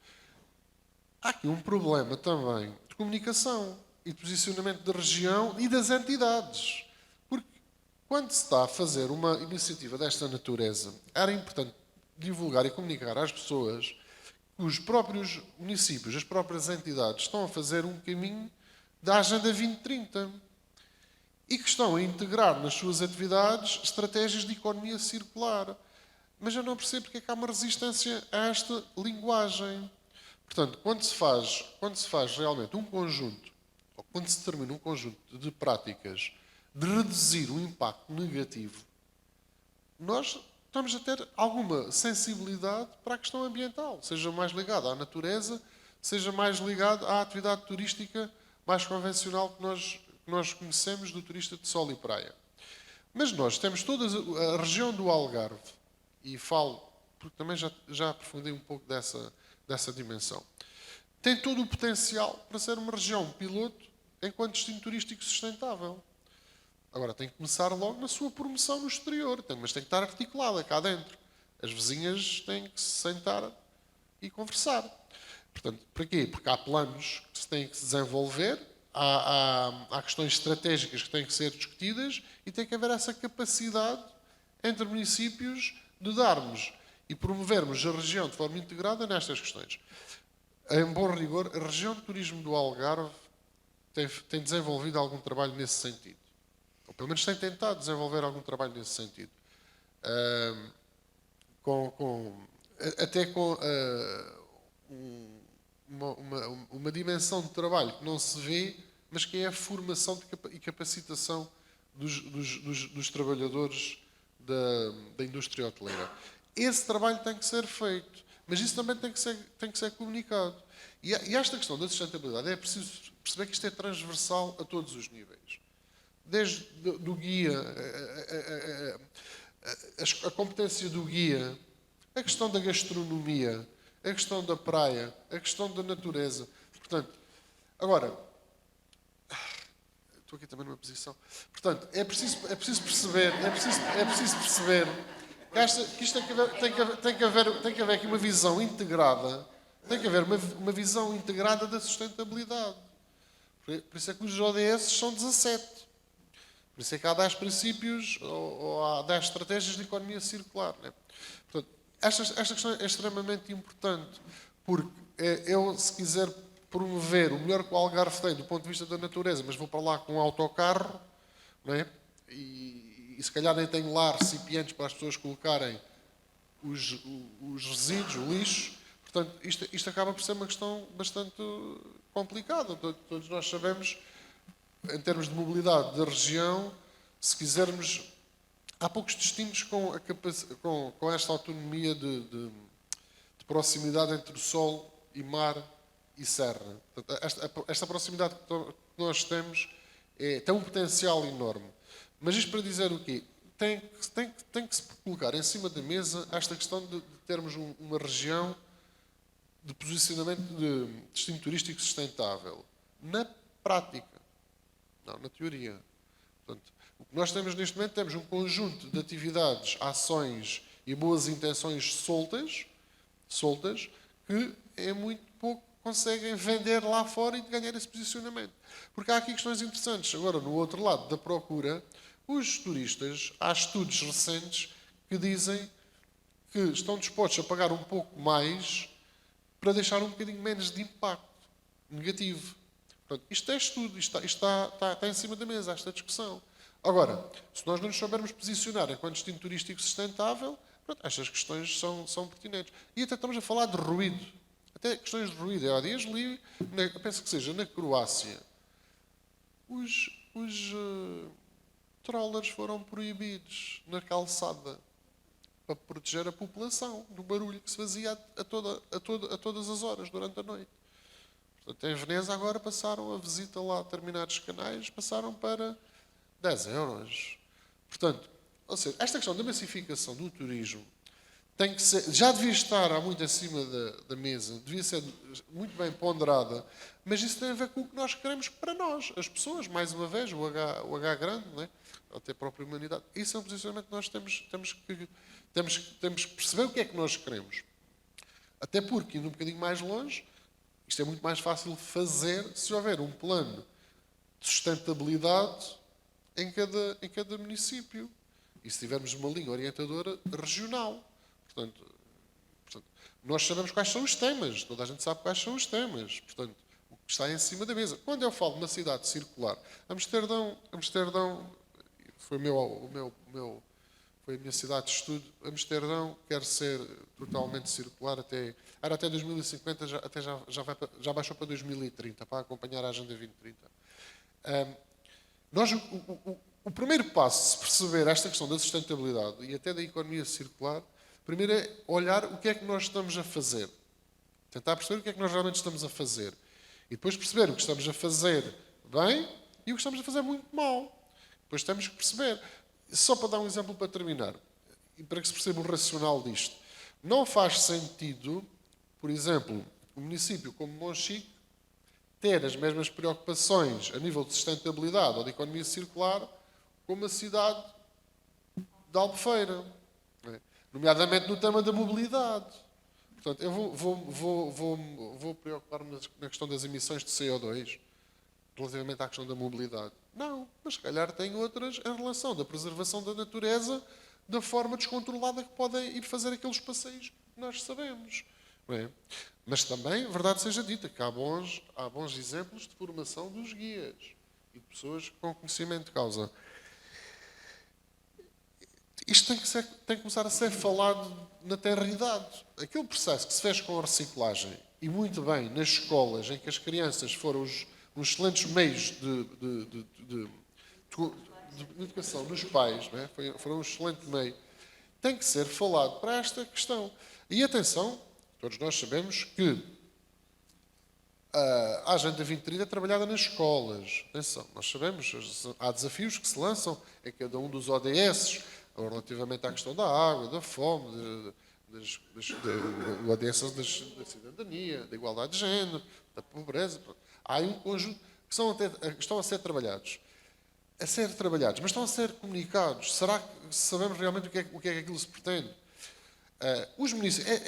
há aqui um problema também de comunicação e de posicionamento da região e das entidades. Porque quando se está a fazer uma iniciativa desta natureza, era importante divulgar e comunicar às pessoas que os próprios municípios, as próprias entidades, estão a fazer um caminho da Agenda 2030 e que estão a integrar nas suas atividades estratégias de economia circular. Mas eu não percebo porque é que há uma resistência a esta linguagem. Portanto, quando se faz realmente um conjunto, ou quando se determina um conjunto de práticas de reduzir o impacto negativo, nós estamos a ter alguma sensibilidade para a questão ambiental, seja mais ligada à natureza, seja mais ligada à atividade turística mais convencional que nós conhecemos, do turista de sol e praia. Mas nós temos toda a região do Algarve, e falo, porque também já aprofundei um pouco dessa dimensão, tem todo o potencial para ser uma região piloto enquanto destino turístico sustentável. Agora, tem que começar logo na sua promoção no exterior, mas tem que estar articulada cá dentro. As vizinhas têm que se sentar e conversar. Portanto, para quê? Porque há planos que se têm que desenvolver, há questões estratégicas que têm que ser discutidas e tem que haver essa capacidade entre municípios de darmos e promovermos a região de forma integrada nestas questões. Em bom rigor, a região de turismo do Algarve tem desenvolvido algum trabalho nesse sentido. ou pelo menos tem tentado desenvolver algum trabalho nesse sentido. Até com uma dimensão de trabalho que não se vê, mas que é a formação e capacitação dos trabalhadores da indústria hoteleira. Esse trabalho tem que ser feito, mas isso também tem que ser comunicado. E esta questão da sustentabilidade é preciso perceber que isto é transversal a todos os níveis. Desde do guia, a competência do guia, a questão da gastronomia, a questão da praia, a questão da natureza. Portanto, agora, estou aqui também numa posição. Portanto, é preciso perceber que isto tem que haver aqui uma visão integrada, tem que haver uma visão integrada da sustentabilidade. Por isso é que os ODS são 17. Por isso é que há 10 princípios ou há 10 estratégias de economia circular. Né? Portanto, esta questão é extremamente importante, porque eu, se quiser promover o melhor que o Algarve tem do ponto de vista da natureza, mas vou para lá com um autocarro, não é? E se calhar nem tenho lá recipientes para as pessoas colocarem os resíduos, o lixo. Portanto, isto acaba por ser uma questão bastante complicada. Todos nós sabemos, em termos de mobilidade da região, se quisermos, há poucos destinos com esta autonomia de proximidade entre o sol e mar e serra. Portanto, esta proximidade que nós temos tem um potencial enorme. Mas isto para dizer o quê? Tem que se colocar em cima da mesa esta questão de termos uma região de posicionamento de destino turístico sustentável. Na prática, não na teoria. Portanto, o que nós temos neste momento, temos um conjunto de atividades, ações e boas intenções soltas que é muito pouco conseguem vender lá fora e ganhar esse posicionamento. Porque há aqui questões interessantes. Agora, no outro lado da procura, os turistas, há estudos recentes que dizem que estão dispostos a pagar um pouco mais para deixar um bocadinho menos de impacto negativo. Portanto, isto é estudo, isto está em cima da mesa, esta discussão. Agora, se nós não nos soubermos posicionar enquanto destino turístico sustentável, pronto, estas questões são pertinentes. E até estamos a falar de ruído. Até questões de ruído. Eu há dias li, eu penso que seja na Croácia, os trollers foram proibidos na calçada para proteger a população do barulho que se fazia a todas as horas durante a noite. Portanto, em Veneza agora passaram a visita lá a determinados canais, passaram para 10 euros. Portanto, ou seja, esta questão da massificação do turismo tem que ser, já devia estar há muito acima da mesa, devia ser muito bem ponderada, mas isso tem a ver com o que nós queremos para nós, as pessoas, mais uma vez, o H grande, não é? Até a própria humanidade. Isso é um posicionamento que nós temos que perceber o que é que nós queremos. Até porque, indo um bocadinho mais longe, isto é muito mais fácil de fazer se houver um plano de sustentabilidade em cada município. E se tivermos uma linha orientadora regional. Portanto, nós sabemos quais são os temas, toda a gente sabe quais são os temas. Portanto, o que está em cima da mesa. Quando eu falo de uma cidade circular, Amsterdão foi a minha cidade de estudo. Amsterdão quer ser totalmente circular era até 2050, já baixou para 2030, para acompanhar a Agenda 2030. O primeiro passo, se perceber esta questão da sustentabilidade e até da economia circular, primeiro é olhar o que é que nós estamos a fazer. Tentar perceber o que é que nós realmente estamos a fazer. E depois perceber o que estamos a fazer bem e o que estamos a fazer muito mal. Depois temos que perceber. Só para dar um exemplo para terminar, e para que se perceba o racional disto. Não faz sentido, por exemplo, um município como Monchique ter as mesmas preocupações a nível de sustentabilidade ou de economia circular como a cidade de Albufeira, não é? Nomeadamente no tema da mobilidade. Portanto, eu vou preocupar-me na questão das emissões de CO2 relativamente à questão da mobilidade. Não, mas se calhar tem outras em relação da preservação da natureza da forma descontrolada que podem ir fazer aqueles passeios que nós sabemos. Não é? Mas também, verdade seja dita, que há bons exemplos de formação dos guias e de pessoas com conhecimento de causa. isto tem que começar a ser falado na tenridade. Aquele processo que se fez com a reciclagem, e muito bem, nas escolas, em que as crianças foram uns excelentes meios de educação dos pais, não é? Foram um excelente meio, tem que ser falado para esta questão. E atenção, todos nós sabemos que a Agenda 2030 é trabalhada nas escolas. Atenção, nós sabemos, há desafios que se lançam em cada um dos ODS, relativamente à questão da água, da fome, do ODS da cidadania, da igualdade de género, da pobreza. Há aí um conjunto que estão a ser trabalhados. Mas estão a ser comunicados. Será que sabemos realmente o que é que aquilo se pretende? Os municípios,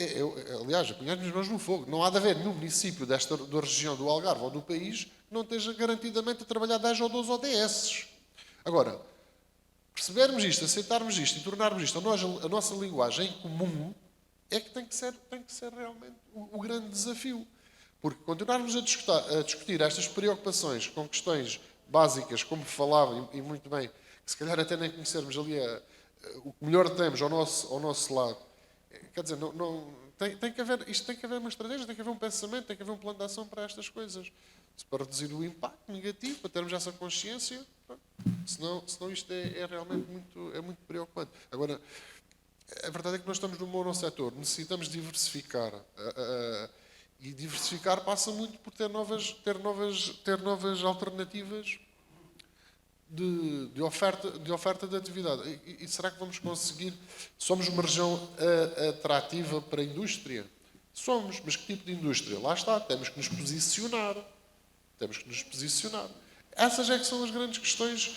aliás, apanhar as mãos no fogo. Não há de haver nenhum município da região do Algarve ou do país que não esteja garantidamente a trabalhar 10 ou 12 ODS. Agora, percebermos isto, aceitarmos isto e tornarmos isto a nossa linguagem comum é que tem que ser realmente o grande desafio. Porque continuarmos a discutir estas preocupações com questões básicas, como falava, e muito bem, que se calhar até nem conhecermos ali o que melhor temos ao nosso lado. Quer dizer, isto tem que haver uma estratégia, tem que haver um pensamento, tem que haver um plano de ação para estas coisas. Para reduzir o impacto negativo, para termos essa consciência, senão isto é realmente muito preocupante. Agora, a verdade é que nós estamos no monossetor, necessitamos diversificar. E diversificar passa muito por ter novas alternativas de oferta de atividade. E será que vamos conseguir? Somos uma região atrativa para a indústria? Somos, mas que tipo de indústria? Lá está, temos que nos posicionar. Essas é que são as grandes questões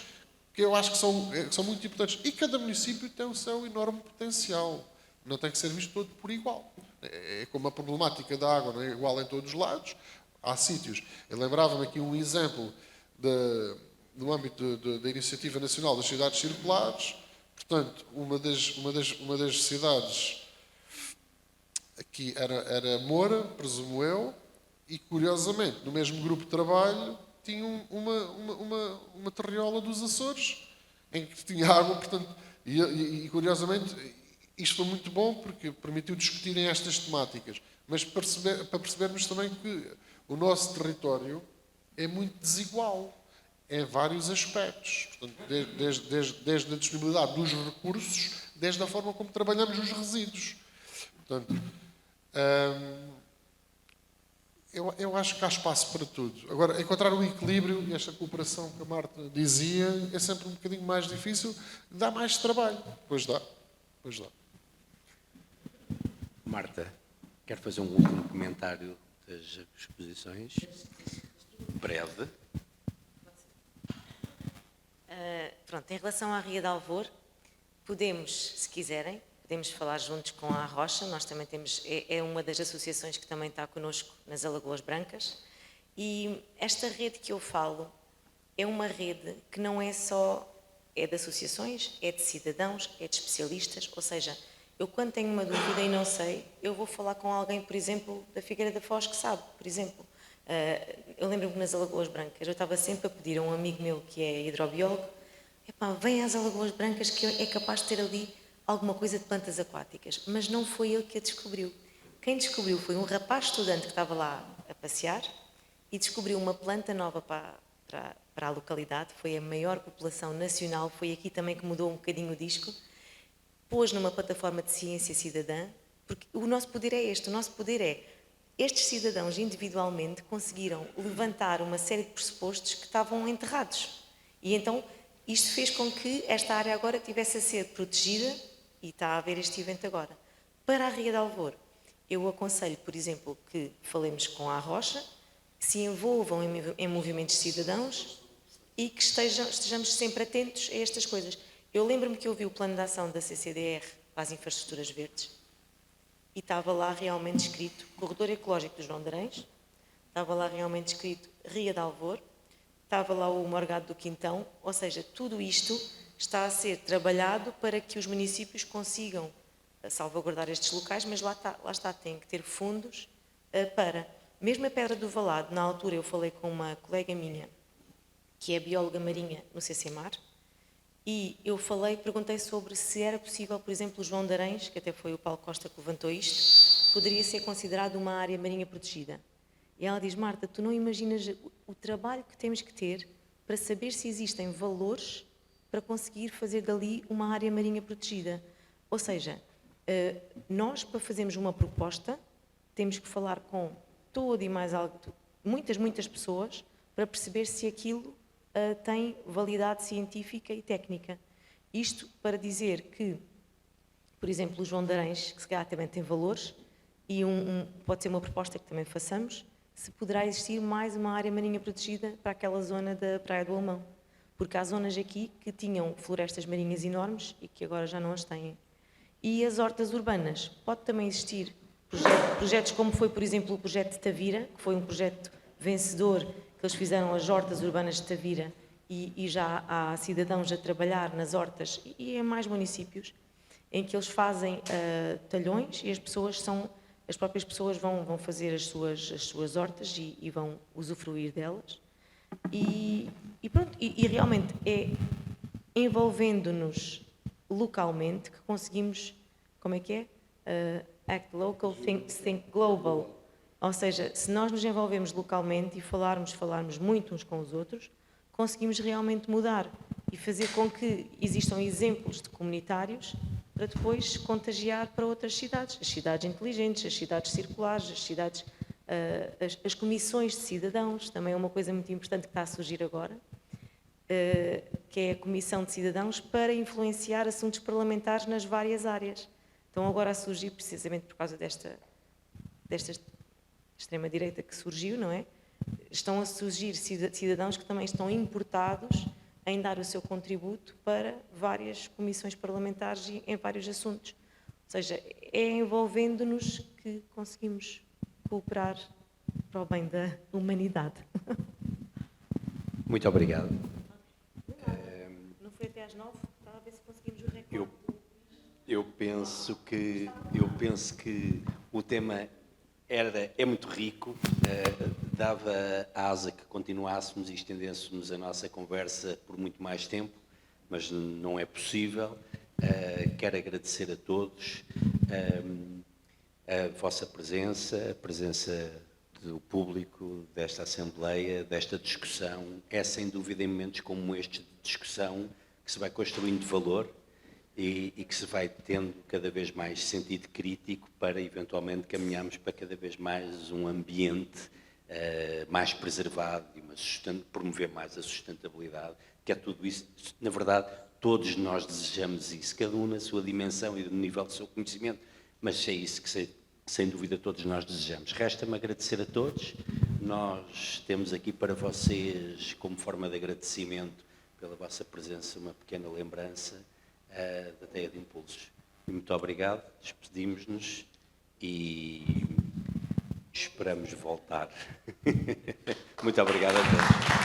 que eu acho que são muito importantes. E cada município tem o seu enorme potencial. Não tem que ser visto todo por igual. É como a problemática da água não é igual em todos os lados. Há sítios. Eu lembrava-me aqui um exemplo no âmbito da Iniciativa Nacional das Cidades Circulares. Portanto, uma das cidades aqui era Moura, presumo eu, e curiosamente, no mesmo grupo de trabalho, tinha uma terriola dos Açores, em que tinha água, portanto, e curiosamente, isto foi muito bom porque permitiu discutirem estas temáticas, mas para percebermos também que o nosso território é muito desigual em vários aspectos, portanto, desde a disponibilidade dos recursos, desde a forma como trabalhamos os resíduos. Portanto, eu acho que há espaço para tudo. Agora, encontrar o equilíbrio e esta cooperação que a Marta dizia é sempre um bocadinho mais difícil, dá mais trabalho. Pois dá. Marta, quero fazer um último comentário das exposições. Breve. Pronto, em relação à Ria de Alvor, podemos, se quiserem, podemos falar juntos com a Rocha. Nós também temos, é uma das associações que também está connosco nas Alagoas Brancas. E esta rede que eu falo é uma rede que não é só, é de associações, é de cidadãos, é de especialistas, ou seja, eu quando tenho uma dúvida e não sei, eu vou falar com alguém, por exemplo, da Figueira da Foz que sabe, por exemplo. Eu lembro-me que nas Alagoas Brancas eu estava sempre a pedir a um amigo meu que é hidrobiólogo, vem às Alagoas Brancas que é capaz de ter ali alguma coisa de plantas aquáticas, mas não foi ele que a descobriu. Quem descobriu foi um rapaz estudante que estava lá a passear e descobriu uma planta nova para a localidade, foi a maior população nacional, foi aqui também que mudou um bocadinho o disco, pôs numa plataforma de ciência cidadã, porque o nosso poder é este, o nosso poder é, estes cidadãos individualmente conseguiram levantar uma série de pressupostos que estavam enterrados. E então isto fez com que esta área agora tivesse a ser protegida, e está a haver este evento agora. Para a Ria de Alvor, eu aconselho, por exemplo, que falemos com a Rocha, que se envolvam em movimentos cidadãos e que estejamos sempre atentos a estas coisas. Eu lembro-me que eu vi o plano de ação da CCDR para as infraestruturas verdes e estava lá realmente escrito Corredor Ecológico dos Londarães, estava lá realmente escrito Ria de Alvor, estava lá o Morgado do Quintão, ou seja, tudo isto está a ser trabalhado para que os municípios consigam salvaguardar estes locais, mas lá está, tem que ter fundos para. Mesmo a Pedra do Valado, na altura eu falei com uma colega minha, que é bióloga marinha no CCMAR, E eu perguntei sobre se era possível, por exemplo, o João de Arães, que até foi o Paulo Costa que levantou isto, poderia ser considerado uma área marinha protegida. E ela diz, Marta, tu não imaginas o trabalho que temos que ter para saber se existem valores para conseguir fazer dali uma área marinha protegida. Ou seja, nós, para fazermos uma proposta, temos que falar com todo e mais algo, muitas pessoas, para perceber se aquilo tem validade científica e técnica. Isto para dizer que, por exemplo, o João de Arães, que se calhar também tem valores, e pode ser uma proposta que também façamos, se poderá existir mais uma área marinha protegida para aquela zona da Praia do Alemão. Porque há zonas aqui que tinham florestas marinhas enormes e que agora já não as têm. E as hortas urbanas. Pode também existir projetos como foi, por exemplo, o projeto de Tavira, que foi um projeto vencedor, que eles fizeram as hortas urbanas de Tavira, e já há cidadãos a trabalhar nas hortas e em mais municípios, em que eles fazem talhões e as próprias pessoas vão fazer as suas hortas e vão usufruir delas. E pronto, e realmente é envolvendo-nos localmente que conseguimos, como é que é? Act local, think global. Ou seja, se nós nos envolvemos localmente e falarmos muito uns com os outros, conseguimos realmente mudar e fazer com que existam exemplos de comunitários para depois contagiar para outras cidades. As cidades inteligentes, as cidades circulares, as cidades... as comissões de cidadãos, também é uma coisa muito importante que está a surgir agora, que é a Comissão de Cidadãos para influenciar assuntos parlamentares nas várias áreas. Estão agora a surgir, precisamente por causa desta extrema-direita que surgiu, não é? Estão a surgir cidadãos que também estão importados em dar o seu contributo para várias comissões parlamentares e em vários assuntos. Ou seja, é envolvendo-nos que conseguimos cooperar para o bem da humanidade. Muito obrigado. Não foi até às 9? Estava a ver se conseguimos o recorde. Eu penso que o tema é muito rico, dava asa que continuássemos e estendêssemos a nossa conversa por muito mais tempo, mas não é possível. Quero agradecer a todos a vossa presença, a presença do público desta Assembleia, desta discussão. É sem dúvida em momentos como este de discussão que se vai construindo valor e que se vai tendo cada vez mais sentido crítico para eventualmente caminharmos para cada vez mais um ambiente mais preservado e promover mais a sustentabilidade, que é tudo isso, na verdade, todos nós desejamos isso, cada um na sua dimensão e no nível do seu conhecimento, mas é isso que sem dúvida todos nós desejamos. Resta-me agradecer a todos, nós temos aqui para vocês, como forma de agradecimento pela vossa presença, uma pequena lembrança da Teia de Impulsos. Muito obrigado, despedimos-nos e esperamos voltar. Muito obrigado a todos.